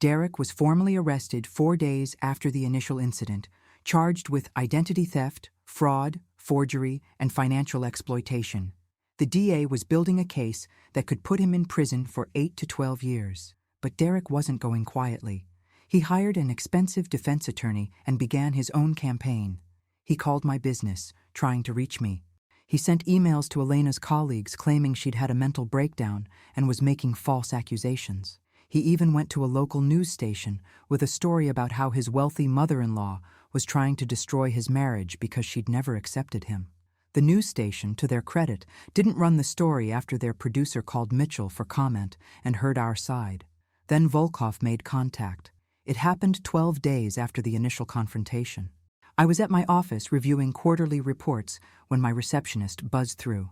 Derek was formally arrested 4 days after the initial incident, charged with identity theft, fraud, forgery, and financial exploitation. The DA was building a case that could put him in prison for 8 to 12 years. But Derek wasn't going quietly. He hired an expensive defense attorney and began his own campaign. He called my business, trying to reach me. He sent emails to Elena's colleagues claiming she'd had a mental breakdown and was making false accusations. He even went to a local news station with a story about how his wealthy mother-in-law was trying to destroy his marriage because she'd never accepted him. The news station, to their credit, didn't run the story after their producer called Mitchell for comment and heard our side. Then Volkov made contact. It happened 12 days after the initial confrontation. I was at my office reviewing quarterly reports when my receptionist buzzed through.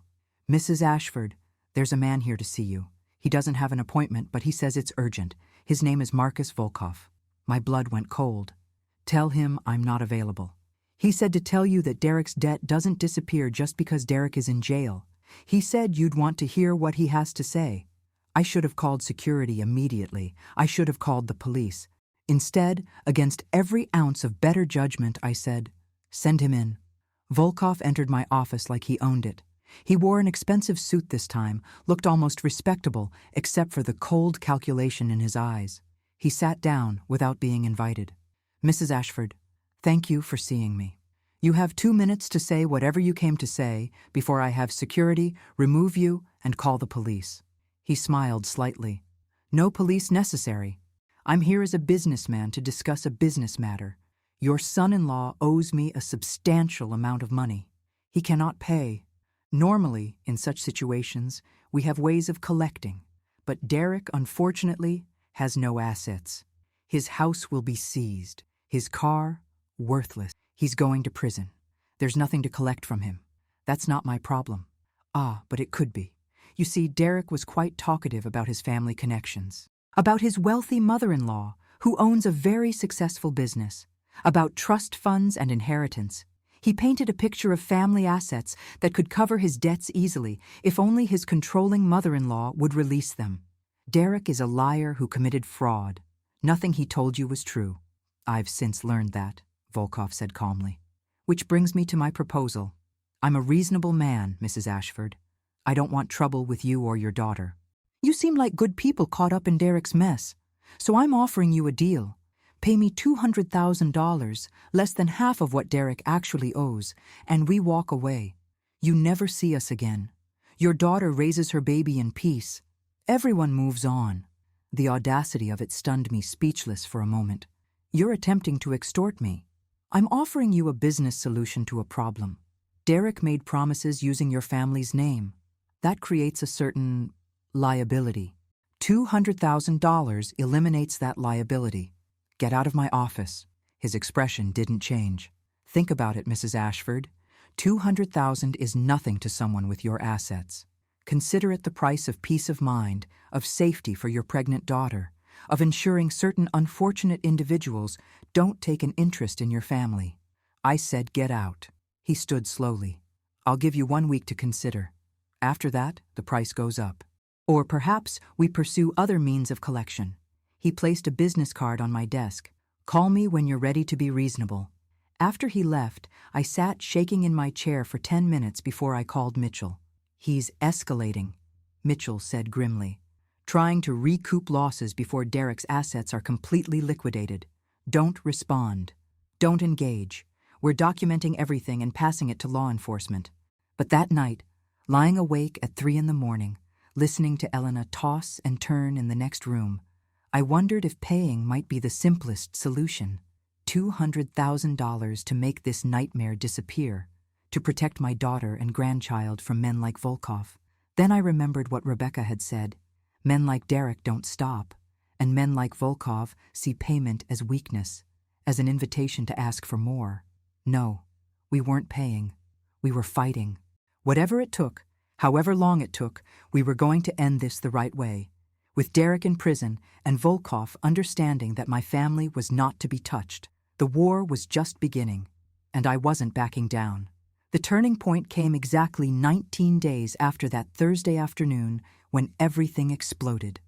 Mrs. Ashford, there's a man here to see you. He doesn't have an appointment, but he says it's urgent. His name is Marcus Volkov. My blood went cold. Tell him I'm not available. He said to tell you that Derek's debt doesn't disappear just because Derek is in jail. He said you'd want to hear what he has to say. I should have called security immediately. I should have called the police. Instead, against every ounce of better judgment, I said, send him in. Volkov entered my office like he owned it. He wore an expensive suit this time, looked almost respectable, except for the cold calculation in his eyes. He sat down without being invited. Mrs. Ashford, thank you for seeing me. You have 2 minutes to say whatever you came to say before I have security remove you and call the police. He smiled slightly. No police necessary. I'm here as a businessman to discuss a business matter. Your son-in-law owes me a substantial amount of money. He cannot pay. Normally, in such situations, we have ways of collecting. But Derek, unfortunately, has no assets. His house will be seized. His car, worthless. He's going to prison. There's nothing to collect from him. That's not my problem. Ah, but it could be. You see, Derek was quite talkative about his family connections, about his wealthy mother-in-law, who owns a very successful business, about trust funds and inheritance. He painted a picture of family assets that could cover his debts easily if only his controlling mother-in-law would release them. Derek is a liar who committed fraud. Nothing he told you was true. I've since learned that, Volkov said calmly. Which brings me to my proposal. I'm a reasonable man, Mrs. Ashford. I don't want trouble with you or your daughter. You seem like good people caught up in Derek's mess, so I'm offering you a deal. Pay me $200,000, less than half of what Derek actually owes, and we walk away. You never see us again. Your daughter raises her baby in peace. Everyone moves on. The audacity of it stunned me speechless for a moment. You're attempting to extort me. I'm offering you a business solution to a problem. Derek made promises using your family's name. That creates a certain liability. $200,000 eliminates that liability. Get out of my office. His expression didn't change. Think about it, Mrs. Ashford. $200,000 is nothing to someone with your assets. Consider it the price of peace of mind, of safety for your pregnant daughter, of ensuring certain unfortunate individuals don't take an interest in your family. I said get out. He stood slowly. I'll give you 1 week to consider. After that, the price goes up. Or perhaps we pursue other means of collection. He placed a business card on my desk. Call me when you're ready to be reasonable. After he left, I sat shaking in my chair for 10 minutes before I called Mitchell. He's escalating, Mitchell said grimly. Trying to recoup losses before Derek's assets are completely liquidated. Don't respond. Don't engage. We're documenting everything and passing it to law enforcement. But that night, lying awake at 3 a.m, listening to Elena toss and turn in the next room, I wondered if paying might be the simplest solution. $200,000 to make this nightmare disappear, to protect my daughter and grandchild from men like Volkov. Then I remembered what Rebecca had said. Men like Derek don't stop, and men like Volkov see payment as weakness, as an invitation to ask for more. No, we weren't paying. We were fighting. Whatever it took, however long it took, we were going to end this the right way, with Derek in prison and Volkov understanding that my family was not to be touched. The war was just beginning, and I wasn't backing down. The turning point came exactly 19 days after that Thursday afternoon when everything exploded.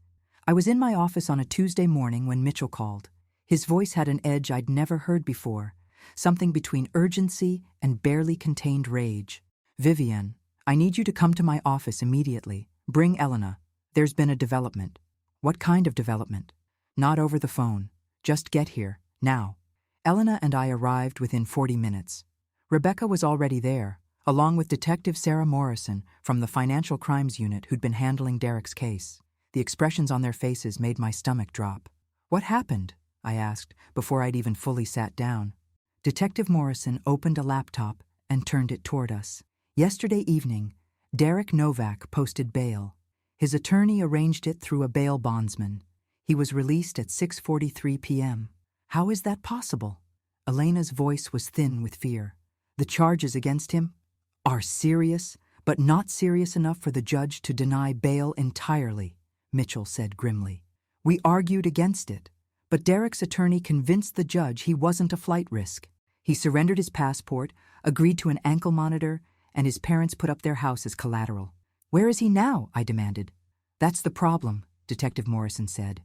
I was in my office on a Tuesday morning when Mitchell called. His voice had an edge I'd never heard before, something between urgency and barely contained rage. Vivienne, I need you to come to my office immediately. Bring Elena. There's been a development. What kind of development? Not over the phone. Just get here, now. Elena and I arrived within 40 minutes. Rebecca was already there, along with Detective Sarah Morrison from the Financial Crimes Unit who'd been handling Derek's case. The expressions on their faces made my stomach drop. What happened? I asked, before I'd even fully sat down. Detective Morrison opened a laptop and turned it toward us. Yesterday evening, Derek Novak posted bail. His attorney arranged it through a bail bondsman. He was released at 6:43 p.m. How is that possible? Elena's voice was thin with fear. The charges against him are serious, but not serious enough for the judge to deny bail entirely, Mitchell said grimly. We argued against it, but Derek's attorney convinced the judge he wasn't a flight risk. He surrendered his passport, agreed to an ankle monitor, and his parents put up their house as collateral. Where is he now? I demanded. That's the problem, Detective Morrison said.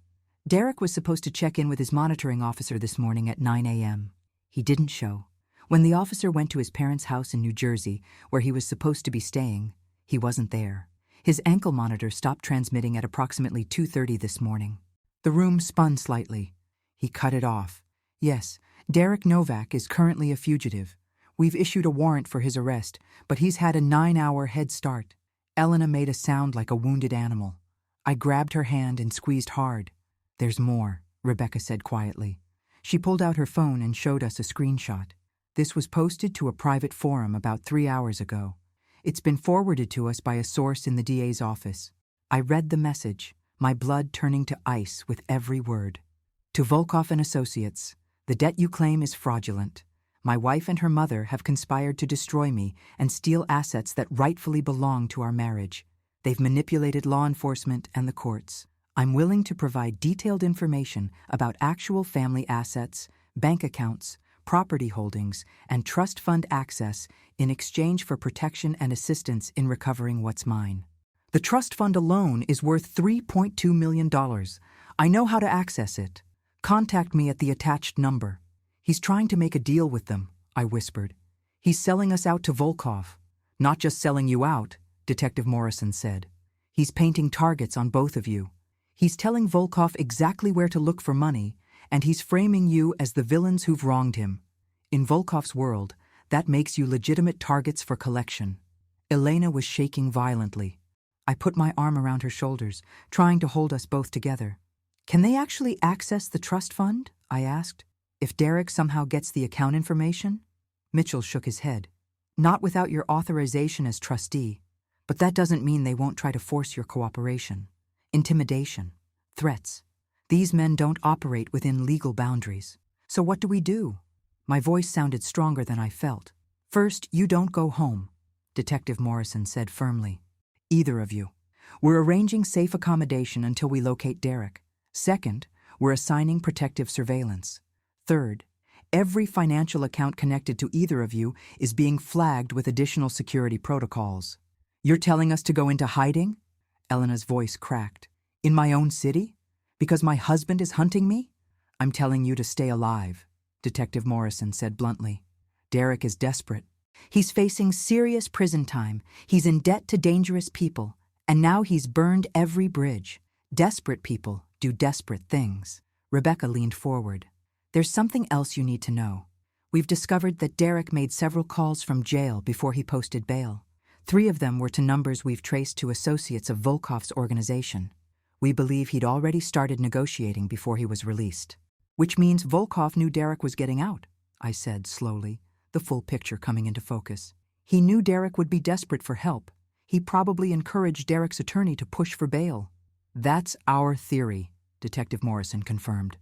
Derek was supposed to check in with his monitoring officer this morning at 9 a.m. He didn't show. When the officer went to his parents' house in New Jersey, where he was supposed to be staying, he wasn't there. His ankle monitor stopped transmitting at approximately 2:30 this morning. The room spun slightly. He cut it off. Yes, Derek Novak is currently a fugitive. We've issued a warrant for his arrest, but he's had a 9-hour head start. Elena made a sound like a wounded animal. I grabbed her hand and squeezed hard. There's more, Rebecca said quietly. She pulled out her phone and showed us a screenshot. This was posted to a private forum about 3 hours ago. It's been forwarded to us by a source in the DA's office. I read the message, my blood turning to ice with every word. To Volkov and Associates, the debt you claim is fraudulent. My wife and her mother have conspired to destroy me and steal assets that rightfully belong to our marriage. They've manipulated law enforcement and the courts. I'm willing to provide detailed information about actual family assets, bank accounts, property holdings, and trust fund access in exchange for protection and assistance in recovering what's mine. The trust fund alone is worth $3.2 million. I know how to access it. Contact me at the attached number. He's trying to make a deal with them, I whispered. He's selling us out to Volkov. Not just selling you out, Detective Morrison said. He's painting targets on both of you. He's telling Volkov exactly where to look for money, and he's framing you as the villains who've wronged him. In Volkov's world, that makes you legitimate targets for collection. Elena was shaking violently. I put my arm around her shoulders, trying to hold us both together. Can they actually access the trust fund? I asked. If Derek somehow gets the account information? Mitchell shook his head. Not without your authorization as trustee, but that doesn't mean they won't try to force your cooperation. Intimidation, threats. These men don't operate within legal boundaries. So what do we do? My voice sounded stronger than I felt. First, you don't go home, Detective Morrison said firmly. Either of you. We're arranging safe accommodation until we locate Derek. Second, we're assigning protective surveillance. Third, every financial account connected to either of you is being flagged with additional security protocols. You're telling us to go into hiding? Elena's voice cracked. In my own city? Because my husband is hunting me? I'm telling you to stay alive, Detective Morrison said bluntly. Derek is desperate. He's facing serious prison time. He's in debt to dangerous people. And now he's burned every bridge. Desperate people do desperate things. Rebecca leaned forward. There's something else you need to know. We've discovered that Derek made several calls from jail before he posted bail. 3 of them were to numbers we've traced to associates of Volkov's organization. We believe he'd already started negotiating before he was released. Which means Volkov knew Derek was getting out, I said slowly, the full picture coming into focus. He knew Derek would be desperate for help. He probably encouraged Derek's attorney to push for bail. That's our theory, Detective Morrison confirmed.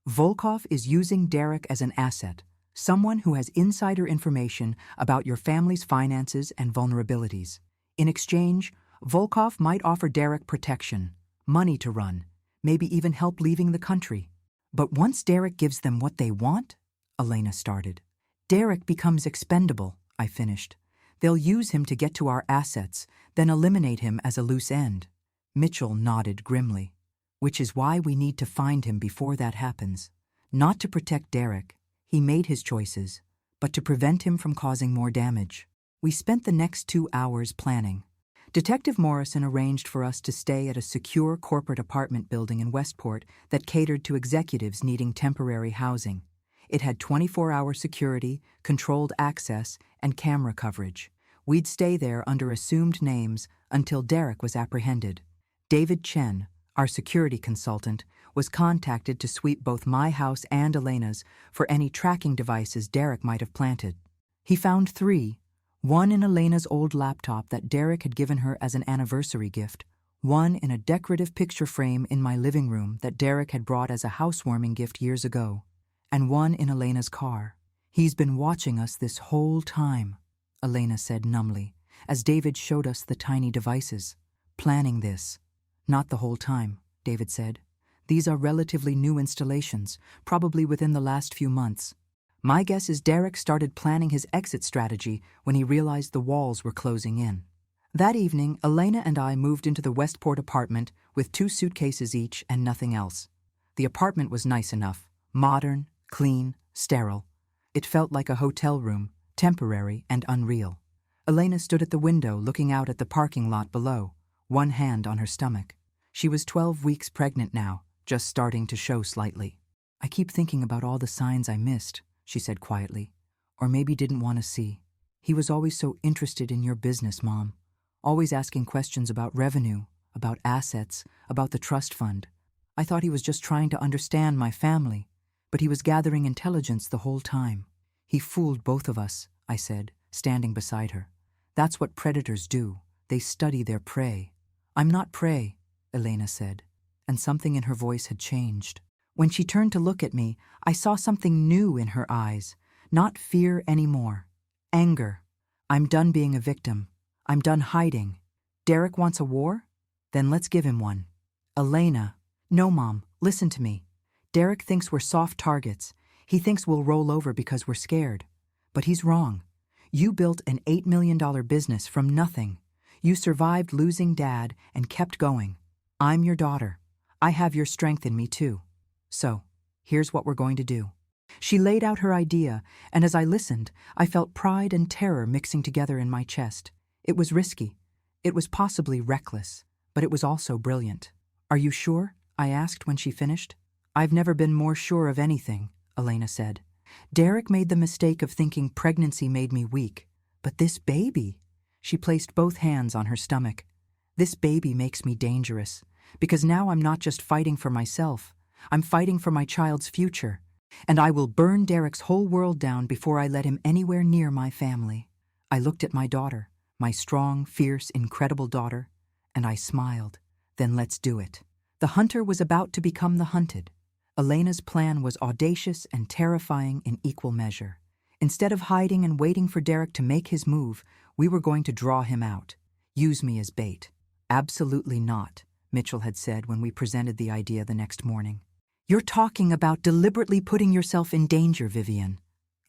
Volkov is using Derek as an asset, someone who has insider information about your family's finances and vulnerabilities. In exchange, Volkov might offer Derek protection, money to run, maybe even help leaving the country. But once Derek gives them what they want, Elena started. Derek becomes expendable, I finished. They'll use him to get to our assets, then eliminate him as a loose end. Mitchell nodded grimly. Which is why we need to find him before that happens. Not to protect Derek. He made his choices, but to prevent him from causing more damage. We spent the next 2 hours planning. Detective Morrison arranged for us to stay at a secure corporate apartment building in Westport that catered to executives needing temporary housing. It had 24-hour security, controlled access, and camera coverage. We'd stay there under assumed names until Derek was apprehended. David Chen, our security consultant, was contacted to sweep both my house and Elena's for any tracking devices Derek might have planted. He found 3, one in Elena's old laptop that Derek had given her as an anniversary gift, one in a decorative picture frame in my living room that Derek had brought as a housewarming gift years ago, and one in Elena's car. He's been watching us this whole time, Elena said numbly, as David showed us the tiny devices. Planning this. Not the whole time, David said. These are relatively new installations, probably within the last few months. My guess is Derek started planning his exit strategy when he realized the walls were closing in. That evening, Elena and I moved into the Westport apartment with 2 suitcases each and nothing else. The apartment was nice enough, modern, clean, sterile. It felt like a hotel room, temporary and unreal. Elena stood at the window looking out at the parking lot below, one hand on her stomach. She was 12 weeks pregnant now, just starting to show slightly. I keep thinking about all the signs I missed, she said quietly, or maybe didn't want to see. He was always so interested in your business, Mom. Always asking questions about revenue, about assets, about the trust fund. I thought he was just trying to understand my family, but he was gathering intelligence the whole time. He fooled both of us, I said, standing beside her. That's what predators do. They study their prey. I'm not prey, Elena said, and something in her voice had changed. When she turned to look at me, I saw something new in her eyes, not fear anymore. Anger. I'm done being a victim. I'm done hiding. Derek wants a war? Then let's give him one. Elena. No, Mom, listen to me. Derek thinks we're soft targets. He thinks we'll roll over because we're scared. But he's wrong. You built an $8 million business from nothing. You survived losing Dad and kept going. I'm your daughter. I have your strength in me too. So, here's what we're going to do. She laid out her idea, and as I listened, I felt pride and terror mixing together in my chest. It was risky. It was possibly reckless, but it was also brilliant. Are you sure? I asked when she finished. I've never been more sure of anything, Elena said. Derek made the mistake of thinking pregnancy made me weak. But this baby… She placed both hands on her stomach. This baby makes me dangerous, because now I'm not just fighting for myself. I'm fighting for my child's future. And I will burn Derek's whole world down before I let him anywhere near my family. I looked at my daughter, my strong, fierce, incredible daughter, and I smiled. Then let's do it. The hunter was about to become the hunted. Elena's plan was audacious and terrifying in equal measure. Instead of hiding and waiting for Derek to make his move, we were going to draw him out. Use me as bait. Absolutely not, Mitchell had said when we presented the idea the next morning. You're talking about deliberately putting yourself in danger, Vivienne.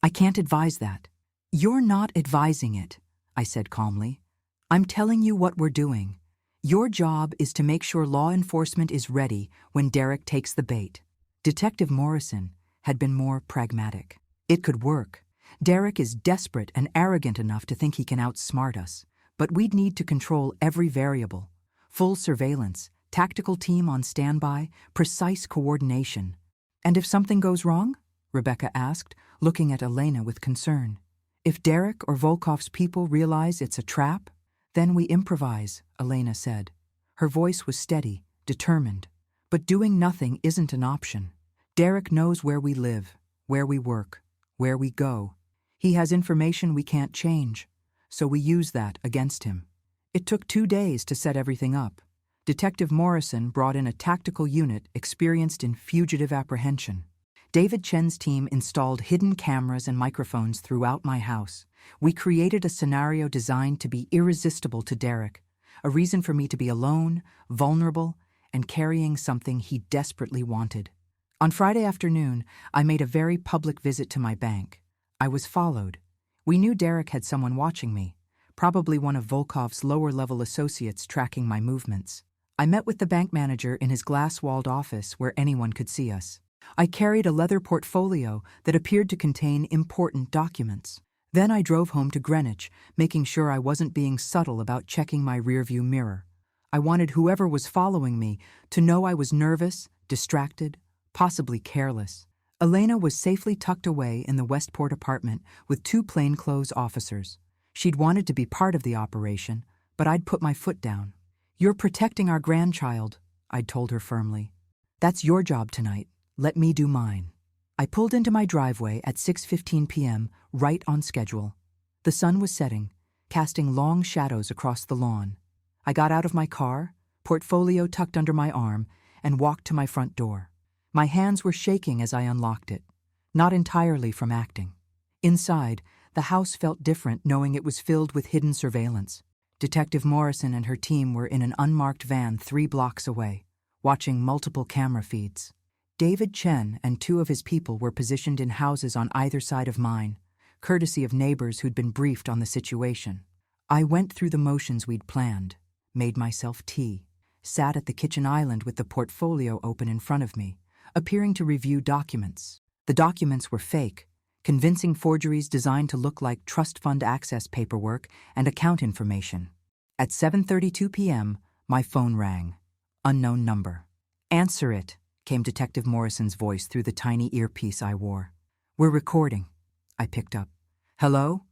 I can't advise that. You're not advising it, I said calmly. I'm telling you what we're doing. Your job is to make sure law enforcement is ready when Derek takes the bait. Detective Morrison had been more pragmatic. It could work. Derek is desperate and arrogant enough to think he can outsmart us, but we'd need to control every variable. Full surveillance, tactical team on standby, precise coordination. And if something goes wrong? Rebecca asked, looking at Elena with concern. If Derek or Volkov's people realize it's a trap, then we improvise, Elena said. Her voice was steady, determined. But doing nothing isn't an option. Derek knows where we live, where we work, where we go. He has information we can't change, so we use that against him. It took 2 days to set everything up. Detective Morrison brought in a tactical unit experienced in fugitive apprehension. David Chen's team installed hidden cameras and microphones throughout my house. We created a scenario designed to be irresistible to Derek, a reason for me to be alone, vulnerable, and carrying something he desperately wanted. On Friday afternoon, I made a very public visit to my bank. I was followed. We knew Derek had someone watching me, probably one of Volkov's lower-level associates tracking my movements. I met with the bank manager in his glass-walled office where anyone could see us. I carried a leather portfolio that appeared to contain important documents. Then I drove home to Greenwich, making sure I wasn't being subtle about checking my rearview mirror. I wanted whoever was following me to know I was nervous, distracted, possibly careless. Elena was safely tucked away in the Westport apartment with 2 plainclothes officers. She'd wanted to be part of the operation, but I'd put my foot down. You're protecting our grandchild, I'd told her firmly. That's your job tonight. Let me do mine. I pulled into my driveway at 6:15 p.m., right on schedule. The sun was setting, casting long shadows across the lawn. I got out of my car, portfolio tucked under my arm, and walked to my front door. My hands were shaking as I unlocked it, not entirely from acting. Inside, the house felt different knowing it was filled with hidden surveillance. Detective Morrison and her team were in an unmarked van 3 blocks away, watching multiple camera feeds. David Chen and 2 of his people were positioned in houses on either side of mine, courtesy of neighbors who'd been briefed on the situation. I went through the motions we'd planned, made myself tea, sat at the kitchen island with the portfolio open in front of me, appearing to review documents. The documents were fake, convincing forgeries designed to look like trust fund access paperwork and account information. At 7:32 p.m., my phone rang. Unknown number. Answer it, came Detective Morrison's voice through the tiny earpiece I wore. We're recording. I picked up. Hello?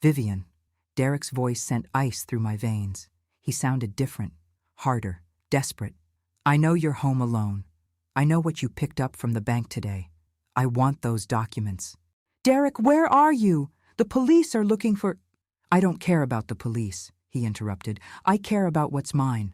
Vivienne. Derek's voice sent ice through my veins. He sounded different, harder, desperate. I know you're home alone. I know what you picked up from the bank today. I want those documents. Derek, where are you? The police are looking for… I don't care about the police, he interrupted. I care about what's mine.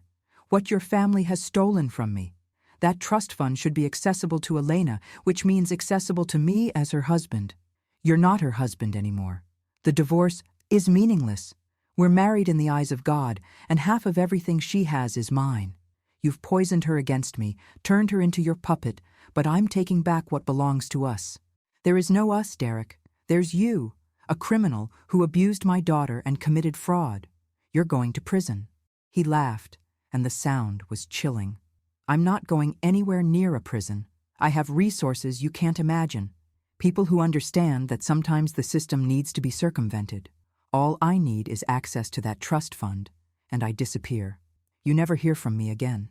What your family has stolen from me. That trust fund should be accessible to Elena, which means accessible to me as her husband. You're not her husband anymore. The divorce is meaningless. We're married in the eyes of God, and half of everything she has is mine. You've poisoned her against me, turned her into your puppet, but I'm taking back what belongs to us. There is no us, Derek. There's you, a criminal who abused my daughter and committed fraud. You're going to prison." He laughed, and the sound was chilling. "I'm not going anywhere near a prison. I have resources you can't imagine. People who understand that sometimes the system needs to be circumvented. All I need is access to that trust fund, and I disappear. You never hear from me again.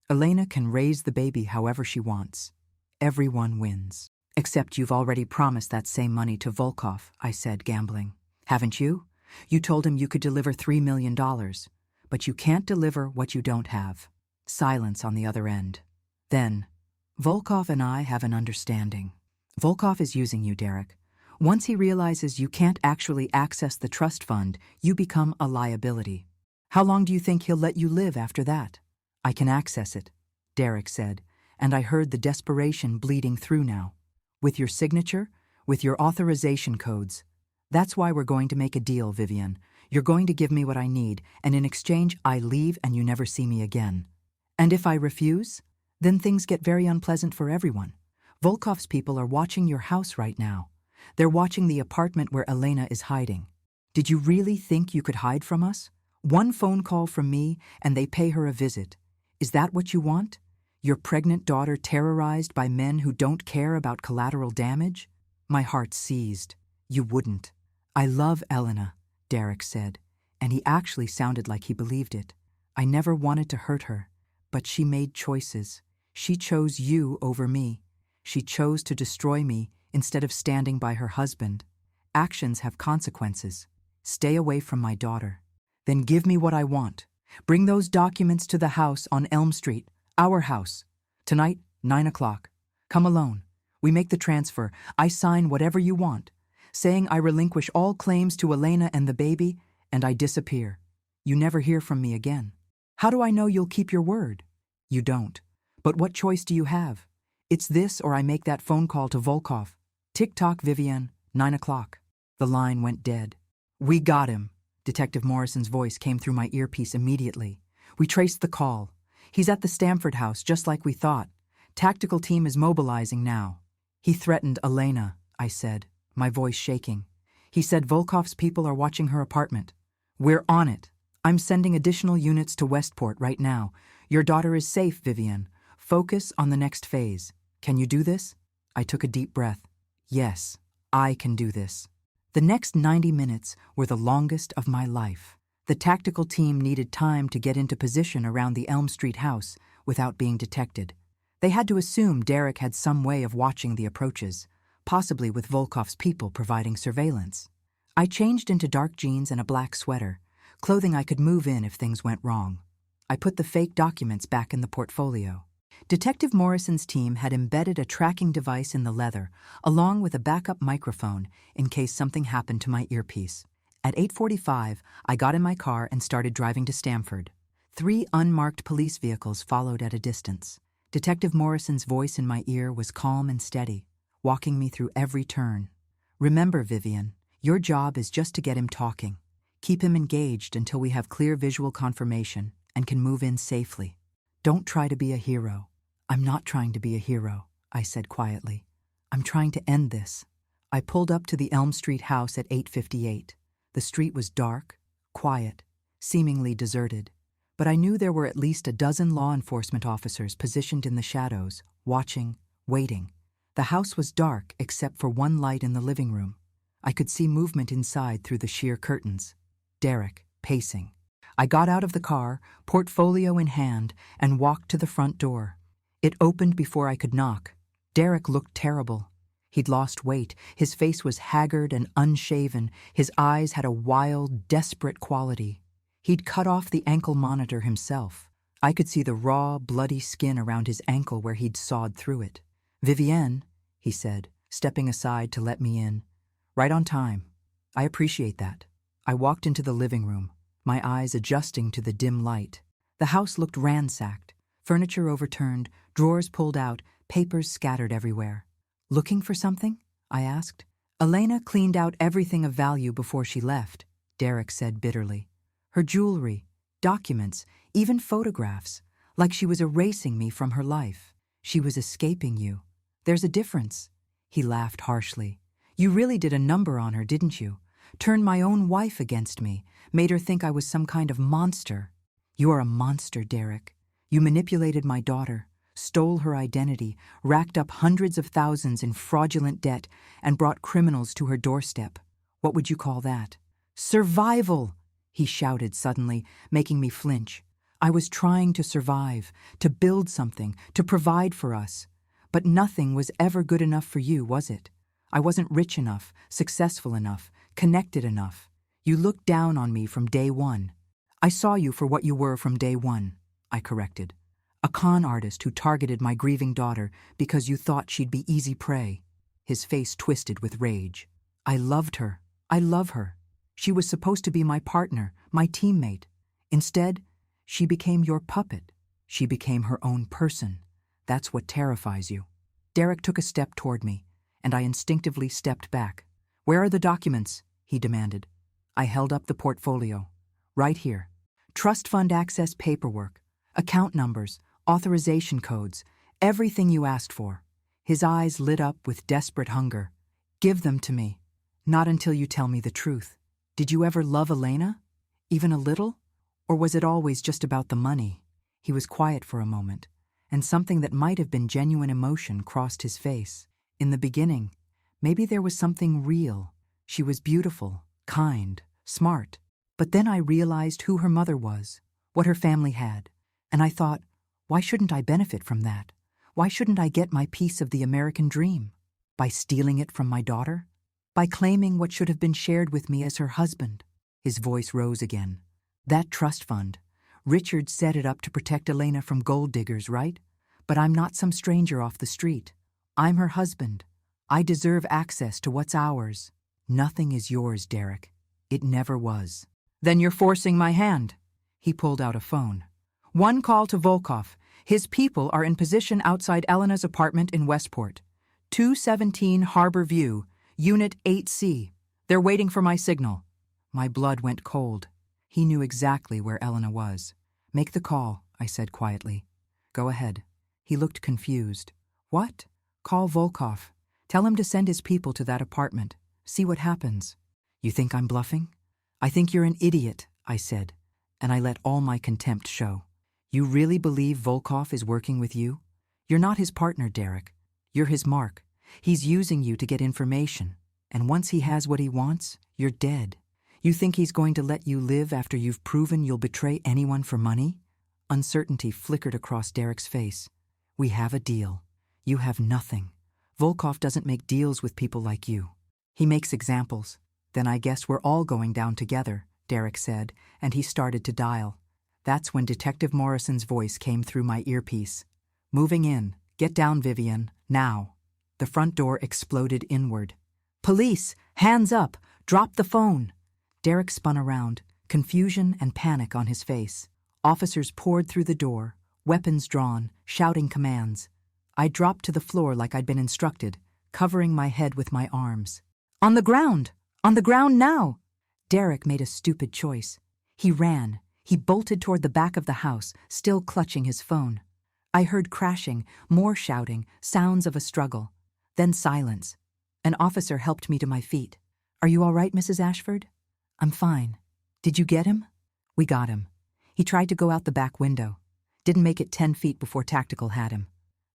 Elena can raise the baby however she wants. Everyone wins. Except you've already promised that same money to Volkov," I said, gambling. "Haven't you? You told him you could deliver $3 million, but you can't deliver what you don't have." Silence on the other end. Then, "Volkov and I have an understanding. Volkov is using you, Derek. Once he realizes you can't actually access the trust fund, you become a liability. How long do you think he'll let you live after that?" "I can access it," Derek said, and I heard the desperation bleeding through now. "With your signature, with your authorization codes. That's why we're going to make a deal, Vivienne. You're going to give me what I need, and in exchange I leave and you never see me again. And if I refuse, then things get very unpleasant for everyone. Volkov's people are watching your house right now. They're watching the apartment where Elena is hiding. Did you really think you could hide from us? One phone call from me and they pay her a visit. Is that what you want? Your pregnant daughter terrorized by men who don't care about collateral damage?" My heart seized. "You wouldn't." "I love Elena," Derek said, and he actually sounded like he believed it. "I never wanted to hurt her, but she made choices. She chose you over me. She chose to destroy me instead of standing by her husband. Actions have consequences. Stay away from my daughter. Then give me what I want. Bring those documents to the house on Elm Street, our house. Tonight, 9 o'clock. Come alone. We make the transfer. I sign whatever you want, saying I relinquish all claims to Elena and the baby, and I disappear. You never hear from me again. How do I know you'll keep your word?" "You don't. But what choice do you have? It's this or I make that phone call to Volkov. Tick-tock, Vivienne, 9 o'clock. The line went dead. "We got him." Detective Morrison's voice came through my earpiece immediately. "We traced the call. He's at the Stamford house, just like we thought. Tactical team is mobilizing now." "He threatened Elena," I said, my voice shaking. "He said Volkov's people are watching her apartment. We're on it. I'm sending additional units to Westport right now. Your daughter is safe, Vivienne. Focus on the next phase. Can you do this?" I took a deep breath. Yes, I can do this. The next 90 minutes were the longest of my life. The tactical team needed time to get into position around the Elm Street house without being detected. They had to assume Derek had some way of watching the approaches, possibly with Volkov's people providing surveillance. I changed into dark jeans and a black sweater, clothing I could move in if things went wrong. I put the fake documents back in the portfolio. Detective Morrison's team had embedded a tracking device in the leather, along with a backup microphone in case something happened to my earpiece. At 8:45, I got in my car and started driving to Stamford. 3 unmarked police vehicles followed at a distance. Detective Morrison's voice in my ear was calm and steady, walking me through every turn. "Remember, Vivienne, your job is just to get him talking. Keep him engaged until we have clear visual confirmation and can move in safely. Don't try to be a hero." "I'm not trying to be a hero," I said quietly. "I'm trying to end this." I pulled up to the Elm Street house at 8:58. The street was dark, quiet, seemingly deserted, but I knew there were at least a dozen law enforcement officers positioned in the shadows, watching, waiting. The house was dark except for one light in the living room. I could see movement inside through the sheer curtains. Derek, pacing. I got out of the car, portfolio in hand, and walked to the front door. It opened before I could knock. Derek looked terrible. He'd lost weight, his face was haggard and unshaven, his eyes had a wild, desperate quality. He'd cut off the ankle monitor himself. I could see the raw, bloody skin around his ankle where he'd sawed through it. "Vivienne," he said, stepping aside to let me in. "Right on time. I appreciate that." I walked into the living room, my eyes adjusting to the dim light. The house looked ransacked, furniture overturned, drawers pulled out, papers scattered everywhere. "Looking for something?" I asked. "Elena cleaned out everything of value before she left," Derek said bitterly. Her jewelry, documents, even photographs, like she was erasing me from her life. She was escaping you. There's a difference. He laughed harshly. You really did a number on her, didn't you? Turned my own wife against me, made her think I was some kind of monster. You are a monster, Derek. You manipulated my daughter, stole her identity, racked up hundreds of thousands in fraudulent debt, and brought criminals to her doorstep. What would you call that? Survival, he shouted suddenly, making me flinch. I was trying to survive, to build something, to provide for us. But nothing was ever good enough for you, was it? I wasn't rich enough, successful enough, connected enough. You looked down on me from day one. I saw you for what you were from day one, I corrected. A con artist who targeted my grieving daughter because you thought she'd be easy prey. His face twisted with rage. I loved her. I love her. She was supposed to be my partner, my teammate. Instead, she became your puppet. She became her own person. That's what terrifies you. Derek took a step toward me, and I instinctively stepped back. Where are the documents? He demanded. I held up the portfolio. Right here. Trust fund access paperwork, account numbers, authorization codes, everything you asked for. His eyes lit up with desperate hunger. Give them to me. Not until you tell me the truth. Did you ever love Elena? Even a little? Or was it always just about the money? He was quiet for a moment, and something that might have been genuine emotion crossed his face. In the beginning, maybe there was something real. She was beautiful, kind, smart. But then I realized who her mother was, what her family had, and I thought, why shouldn't I benefit from that? Why shouldn't I get my piece of the American dream? By stealing it from my daughter? By claiming what should have been shared with me as her husband? His voice rose again. That trust fund. Richard set it up to protect Elena from gold diggers, right? But I'm not some stranger off the street. I'm her husband. I deserve access to what's ours. Nothing is yours, Derek. It never was. Then you're forcing my hand. He pulled out a phone. One call to Volkov. His people are in position outside Elena's apartment in Westport. 217 Harbor View, Unit 8C. They're waiting for my signal. My blood went cold. He knew exactly where Elena was. Make the call, I said quietly. Go ahead. He looked confused. What? Call Volkov. Tell him to send his people to that apartment. See what happens. You think I'm bluffing? I think you're an idiot, I said, and I let all my contempt show. You really believe Volkov is working with you? You're not his partner, Derek. You're his mark. He's using you to get information, and once he has what he wants, you're dead. You think he's going to let you live after you've proven you'll betray anyone for money? Uncertainty flickered across Derek's face. We have a deal. You have nothing. Volkov doesn't make deals with people like you. He makes examples. Then I guess we're all going down together, Derek said, and he started to dial. That's when Detective Morrison's voice came through my earpiece. Moving in. Get down, Vivienne. Now. The front door exploded inward. Police! Hands up! Drop the phone! Derek spun around, confusion and panic on his face. Officers poured through the door, weapons drawn, shouting commands. I dropped to the floor like I'd been instructed, covering my head with my arms. On the ground! On the ground now! Derek made a stupid choice. He ran. He bolted toward the back of the house, still clutching his phone. I heard crashing, more shouting, sounds of a struggle. Then silence. An officer helped me to my feet. Are you all right, Mrs. Ashford? I'm fine. Did you get him? We got him. He tried to go out the back window. Didn't make it 10 feet before Tactical had him.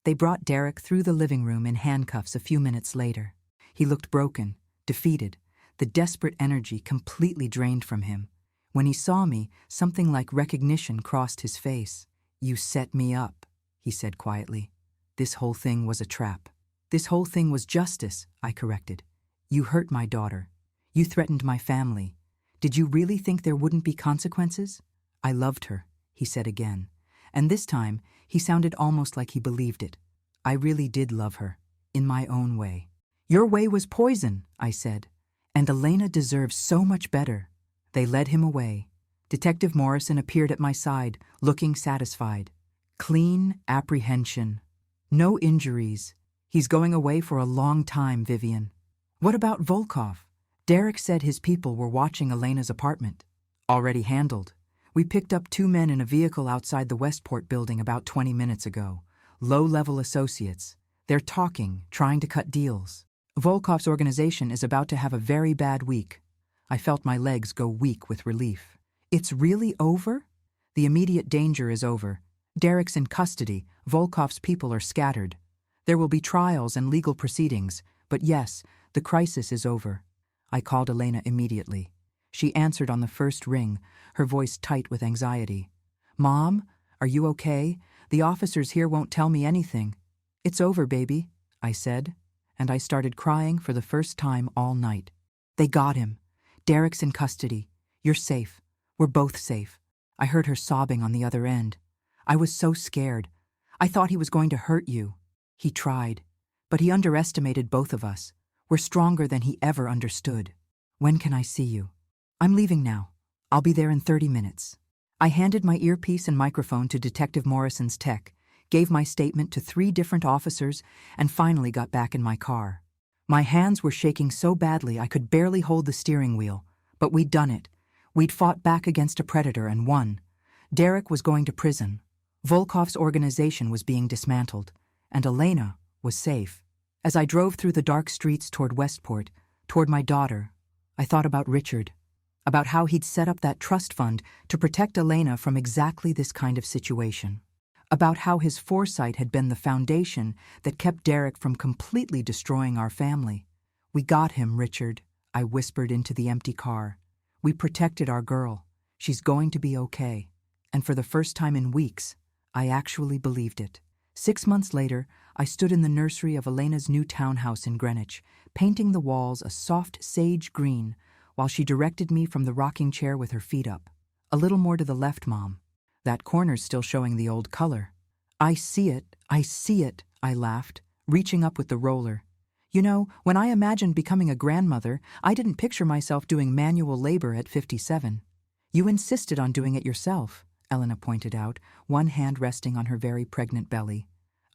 They brought Derek through the living room in handcuffs a few minutes later. He looked broken, defeated, the desperate energy completely drained from him. When he saw me, something like recognition crossed his face. You set me up, he said quietly. This whole thing was a trap. This whole thing was justice, I corrected. You hurt my daughter. You threatened my family. Did you really think there wouldn't be consequences? I loved her, he said again. And this time, he sounded almost like he believed it. I really did love her, in my own way. Your way was poison, I said. And Elena deserves so much better. They led him away. Detective Morrison appeared at my side, looking satisfied. Clean apprehension. No injuries. He's going away for a long time, Vivienne. What about Volkov? Derek said his people were watching Elena's apartment. Already handled. We picked up 2 men in a vehicle outside the Westport building about 20 minutes ago. Low-level associates. They're talking, trying to cut deals. Volkov's organization is about to have a very bad week. I felt my legs go weak with relief. It's really over? The immediate danger is over. Derek's in custody. Volkov's people are scattered. There will be trials and legal proceedings, but yes, the crisis is over. I called Elena immediately. She answered on the first ring, her voice tight with anxiety. "Mom, are you okay? The officers here won't tell me anything." "It's over, baby," I said, and I started crying for the first time all night. "They got him. Derek's in custody. You're safe. We're both safe." I heard her sobbing on the other end. "I was so scared. I thought he was going to hurt you." "He tried, but he underestimated both of us. We're stronger than he ever understood." "When can I see you?" "I'm leaving now. I'll be there in 30 minutes. I handed my earpiece and microphone to Detective Morrison's tech, gave my statement to 3 different officers, and finally got back in my car. My hands were shaking so badly I could barely hold the steering wheel, but we'd done it. We'd fought back against a predator and won. Derek was going to prison. Volkov's organization was being dismantled, and Elena was safe. As I drove through the dark streets toward Westport, toward my daughter, I thought about Richard, about how he'd set up that trust fund to protect Elena from exactly this kind of situation, about how his foresight had been the foundation that kept Derek from completely destroying our family. "We got him, Richard," I whispered into the empty car. "We protected our girl. She's going to be okay." And for the first time in weeks, I actually believed it. 6 months later, I stood in the nursery of Elena's new townhouse in Greenwich, painting the walls a soft sage green, while she directed me from the rocking chair with her feet up. "A little more to the left, Mom. That corner's still showing the old color." I see it, I laughed, reaching up with the roller. "You know, when I imagined becoming a grandmother, I didn't picture myself doing manual labor at 57. "You insisted on doing it yourself," Elena pointed out, one hand resting on her very pregnant belly.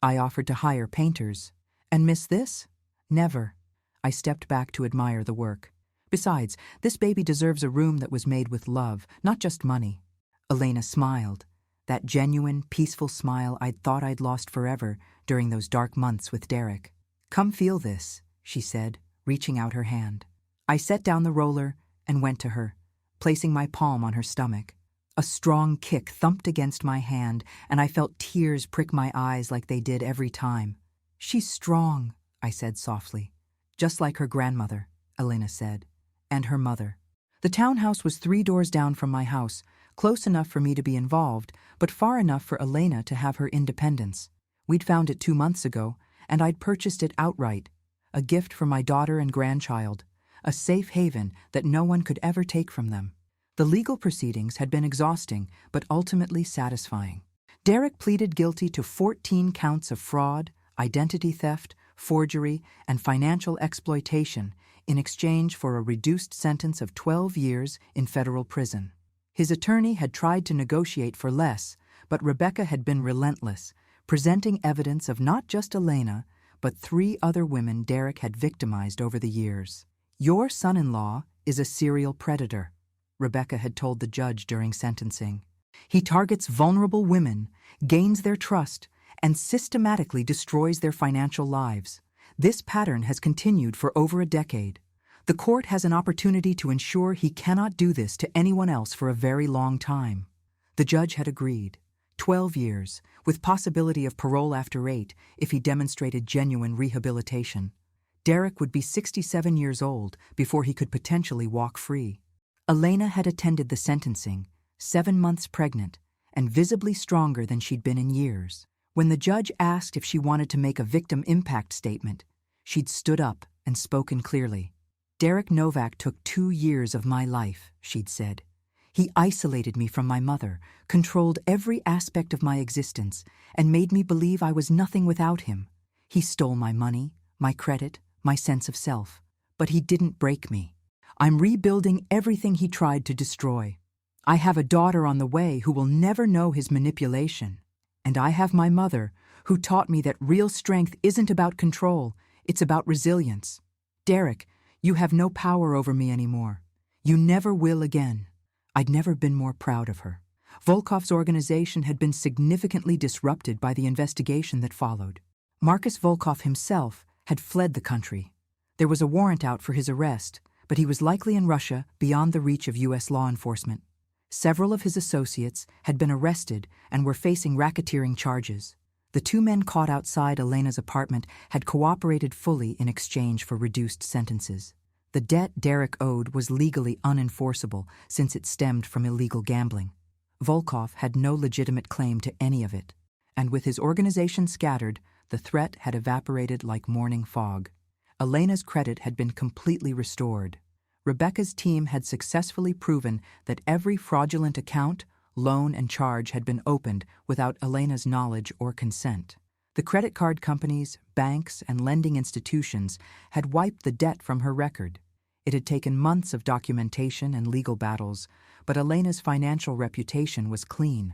"I offered to hire painters. And miss this? Never." I stepped back to admire the work. "Besides, this baby deserves a room that was made with love, not just money." Elena smiled, that genuine, peaceful smile I'd thought I'd lost forever during those dark months with Derek. "Come feel this," she said, reaching out her hand. I set down the roller and went to her, placing my palm on her stomach. A strong kick thumped against my hand, and I felt tears prick my eyes like they did every time. "She's strong," I said softly. "Just like her grandmother," Elena said, "and her mother." The townhouse was 3 doors down from my house, close enough for me to be involved, but far enough for Elena to have her independence. We'd found it 2 months ago, and I'd purchased it outright, a gift for my daughter and grandchild, a safe haven that no one could ever take from them. The legal proceedings had been exhausting, but ultimately satisfying. Derek pleaded guilty to 14 counts of fraud, identity theft, forgery, and financial exploitation in exchange for a reduced sentence of 12 years in federal prison. His attorney had tried to negotiate for less, but Rebecca had been relentless, presenting evidence of not just Elena, but 3 other women Derek had victimized over the years. "Your son-in-law is a serial predator," Rebecca had told the judge during sentencing. "He targets vulnerable women, gains their trust, and systematically destroys their financial lives. This pattern has continued for over a decade. The court has an opportunity to ensure he cannot do this to anyone else for a very long time." The judge had agreed. 12 years, with possibility of parole after 8 if he demonstrated genuine rehabilitation. Derek would be 67 years old before he could potentially walk free. Elena had attended the sentencing, 7 months pregnant, and visibly stronger than she'd been in years. When the judge asked if she wanted to make a victim impact statement, she'd stood up and spoken clearly. "Derek Novak took 2 years of my life," she'd said. "He isolated me from my mother, controlled every aspect of my existence, and made me believe I was nothing without him. He stole my money, my credit, my sense of self. But he didn't break me. I'm rebuilding everything he tried to destroy. I have a daughter on the way who will never know his manipulation. And I have my mother, who taught me that real strength isn't about control, it's about resilience. Derek, you have no power over me anymore. You never will again." I'd never been more proud of her. Volkov's organization had been significantly disrupted by the investigation that followed. Marcus Volkov himself had fled the country. There was a warrant out for his arrest, but he was likely in Russia beyond the reach of U.S. law enforcement. Several of his associates had been arrested and were facing racketeering charges. The two men caught outside Elena's apartment had cooperated fully in exchange for reduced sentences. The debt Derek owed was legally unenforceable since it stemmed from illegal gambling. Volkov had no legitimate claim to any of it, and with his organization scattered, the threat had evaporated like morning fog. Elena's credit had been completely restored. Rebecca's team had successfully proven that every fraudulent account, loan, and charge had been opened without Elena's knowledge or consent. The credit card companies, banks, and lending institutions had wiped the debt from her record. It had taken months of documentation and legal battles, but Elena's financial reputation was clean.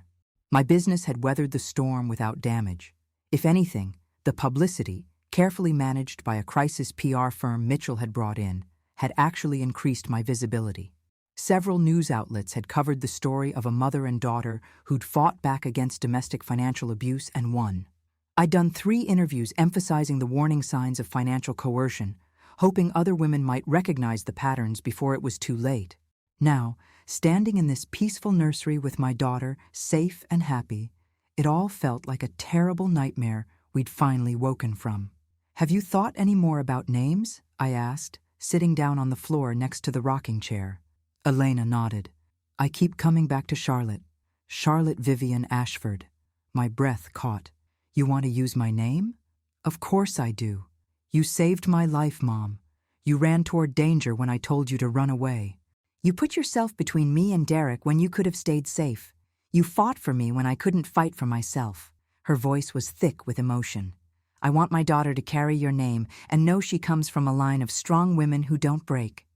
My business had weathered the storm without damage. If anything, the publicity, carefully managed by a crisis PR firm Mitchell had brought in, had actually increased my visibility. Several news outlets had covered the story of a mother and daughter who'd fought back against domestic financial abuse and won. I'd done 3 interviews emphasizing the warning signs of financial coercion, hoping other women might recognize the patterns before it was too late. Now, standing in this peaceful nursery with my daughter, safe and happy, it all felt like a terrible nightmare we'd finally woken from. "Have you thought any more about names?" I asked, sitting down on the floor next to the rocking chair. Elena nodded. "I keep coming back to Charlotte. Charlotte Vivienne Ashford." My breath caught. "You want to use my name?" "Of course I do. You saved my life, Mom. You ran toward danger when I told you to run away. You put yourself between me and Derek when you could have stayed safe. You fought for me when I couldn't fight for myself." Her voice was thick with emotion. "I want my daughter to carry your name and know she comes from a line of strong women who don't break."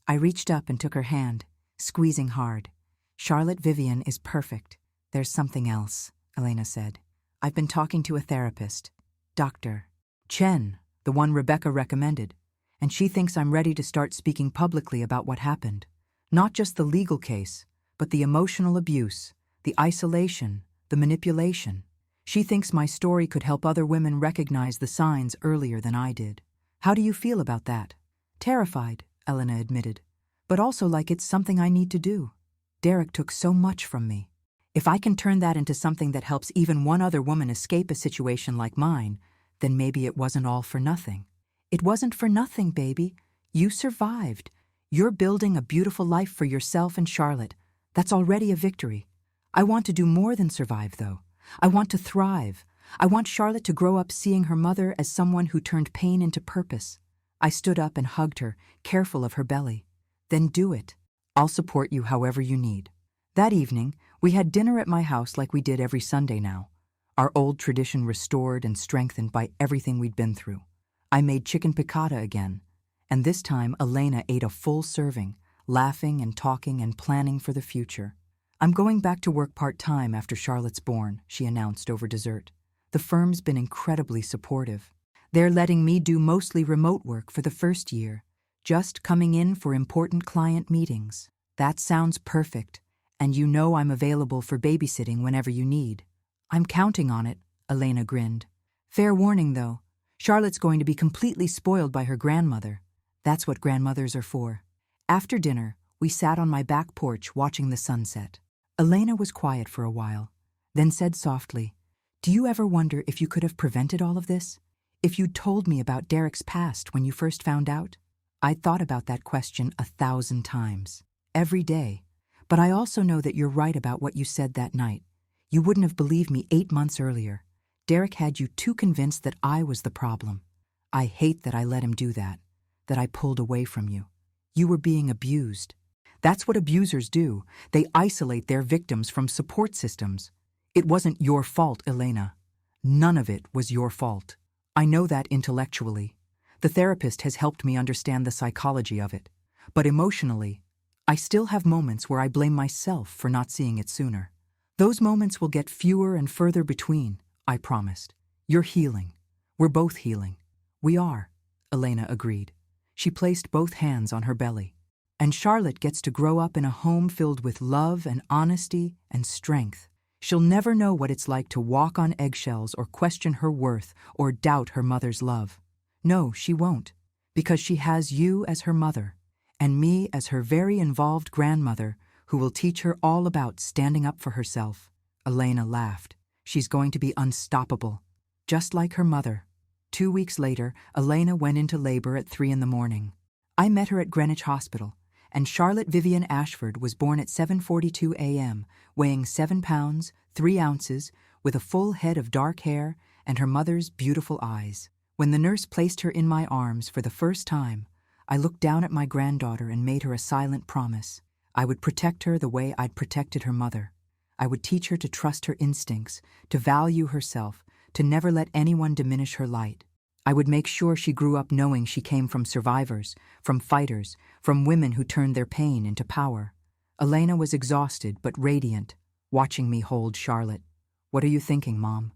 I reached up and took her hand, squeezing hard. "Charlotte Vivienne is perfect. There's something else," Elena said. "I've been talking to a therapist, Dr. Chen, the one Rebecca recommended, and she thinks I'm ready to start speaking publicly about what happened. Not just the legal case, but the emotional abuse, the isolation, the manipulation. She thinks my story could help other women recognize the signs earlier than I did." "How do you feel about that?" "Terrified," Elena admitted, "but also like it's something I need to do. Derek took so much from me. If I can turn that into something that helps even one other woman escape a situation like mine, then maybe it wasn't all for nothing." "It wasn't for nothing, baby. You survived. You're building a beautiful life for yourself and Charlotte. That's already a victory. I want to do more than survive, though. I want to thrive. I want Charlotte to grow up seeing her mother as someone who turned pain into purpose." I stood up and hugged her, careful of her belly. "Then do it. I'll support you however you need." That evening, we had dinner at my house like we did every Sunday now, our old tradition restored and strengthened by everything we'd been through. I made chicken piccata again, and this time Elena ate a full serving, laughing and talking and planning for the future. "I'm going back to work part-time after Charlotte's born," she announced over dessert. "The firm's been incredibly supportive. They're letting me do mostly remote work for the first year, just coming in for important client meetings." "That sounds perfect, and you know I'm available for babysitting whenever you need." "I'm counting on it," Elena grinned. "Fair warning, though. Charlotte's going to be completely spoiled by her grandmother. That's what grandmothers are for." After dinner, we sat on my back porch watching the sunset. Elena was quiet for a while, then said softly, "Do you ever wonder if you could have prevented all of this? If you'd told me about Derek's past when you first found out?" I'd thought about that question 1,000 times, every day. But I also know that you're right about what you said that night. You wouldn't have believed me 8 months earlier. Derek had you too convinced that I was the problem. I hate that I let him do that I pulled away from you. You were being abused. That's what abusers do. They isolate their victims from support systems. It wasn't your fault, Elena. None of it was your fault. I know that intellectually. The therapist has helped me understand the psychology of it. But emotionally, I still have moments where I blame myself for not seeing it sooner. Those moments will get fewer and further between, I promised. You're healing. We're both healing. We are, Elena agreed. She placed both hands on her belly. And Charlotte gets to grow up in a home filled with love and honesty and strength. She'll never know what it's like to walk on eggshells or question her worth or doubt her mother's love. No, she won't, because she has you as her mother, and me as her very involved grandmother who will teach her all about standing up for herself. Elena laughed. She's going to be unstoppable, just like her mother. 2 weeks later, Elena went into labor at 3 in the morning. I met her at Greenwich Hospital, and Charlotte Vivienne Ashford was born at 7:42 a.m., weighing 7 pounds, 3 ounces, with a full head of dark hair and her mother's beautiful eyes. When the nurse placed her in my arms for the first time, I looked down at my granddaughter and made her a silent promise. I would protect her the way I'd protected her mother. I would teach her to trust her instincts, to value herself, to never let anyone diminish her light. I would make sure she grew up knowing she came from survivors, from fighters, from women who turned their pain into power. Elena was exhausted but radiant, watching me hold Charlotte. "What are you thinking, Mom?"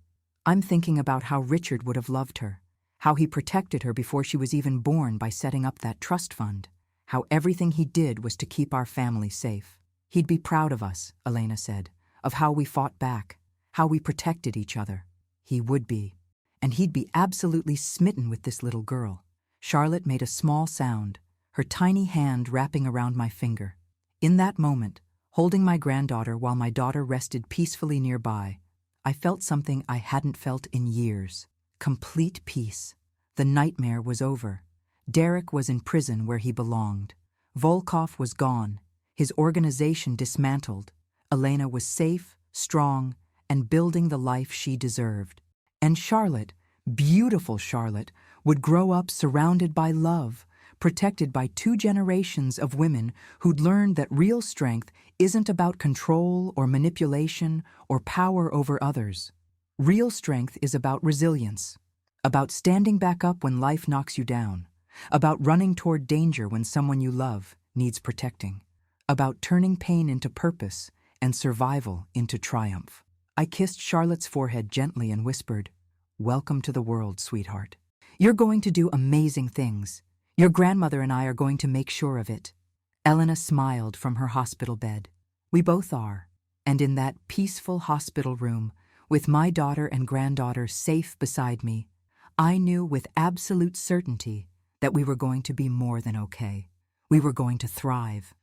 "I'm thinking about how Richard would have loved her, how he protected her before she was even born by setting up that trust fund, how everything he did was to keep our family safe. He'd be proud of us," Elena said, "of how we fought back, how we protected each other." He would be. And he'd be absolutely smitten with this little girl. Charlotte made a small sound, her tiny hand wrapping around my finger. In that moment, holding my granddaughter while my daughter rested peacefully nearby, I felt something I hadn't felt in years. Complete peace. The nightmare was over. Derek was in prison where he belonged. Volkov was gone, his organization dismantled. Elena was safe, strong, and building the life she deserved. And Charlotte, beautiful Charlotte, would grow up surrounded by love, protected by 2 generations of women who'd learned that real strength isn't about control or manipulation or power over others. Real strength is about resilience, about standing back up when life knocks you down, about running toward danger when someone you love needs protecting, about turning pain into purpose and survival into triumph. I kissed Charlotte's forehead gently and whispered, "Welcome to the world, sweetheart. You're going to do amazing things. Your grandmother and I are going to make sure of it." Elena smiled from her hospital bed. "We both are." And in that peaceful hospital room, with my daughter and granddaughter safe beside me, I knew with absolute certainty that we were going to be more than okay. We were going to thrive.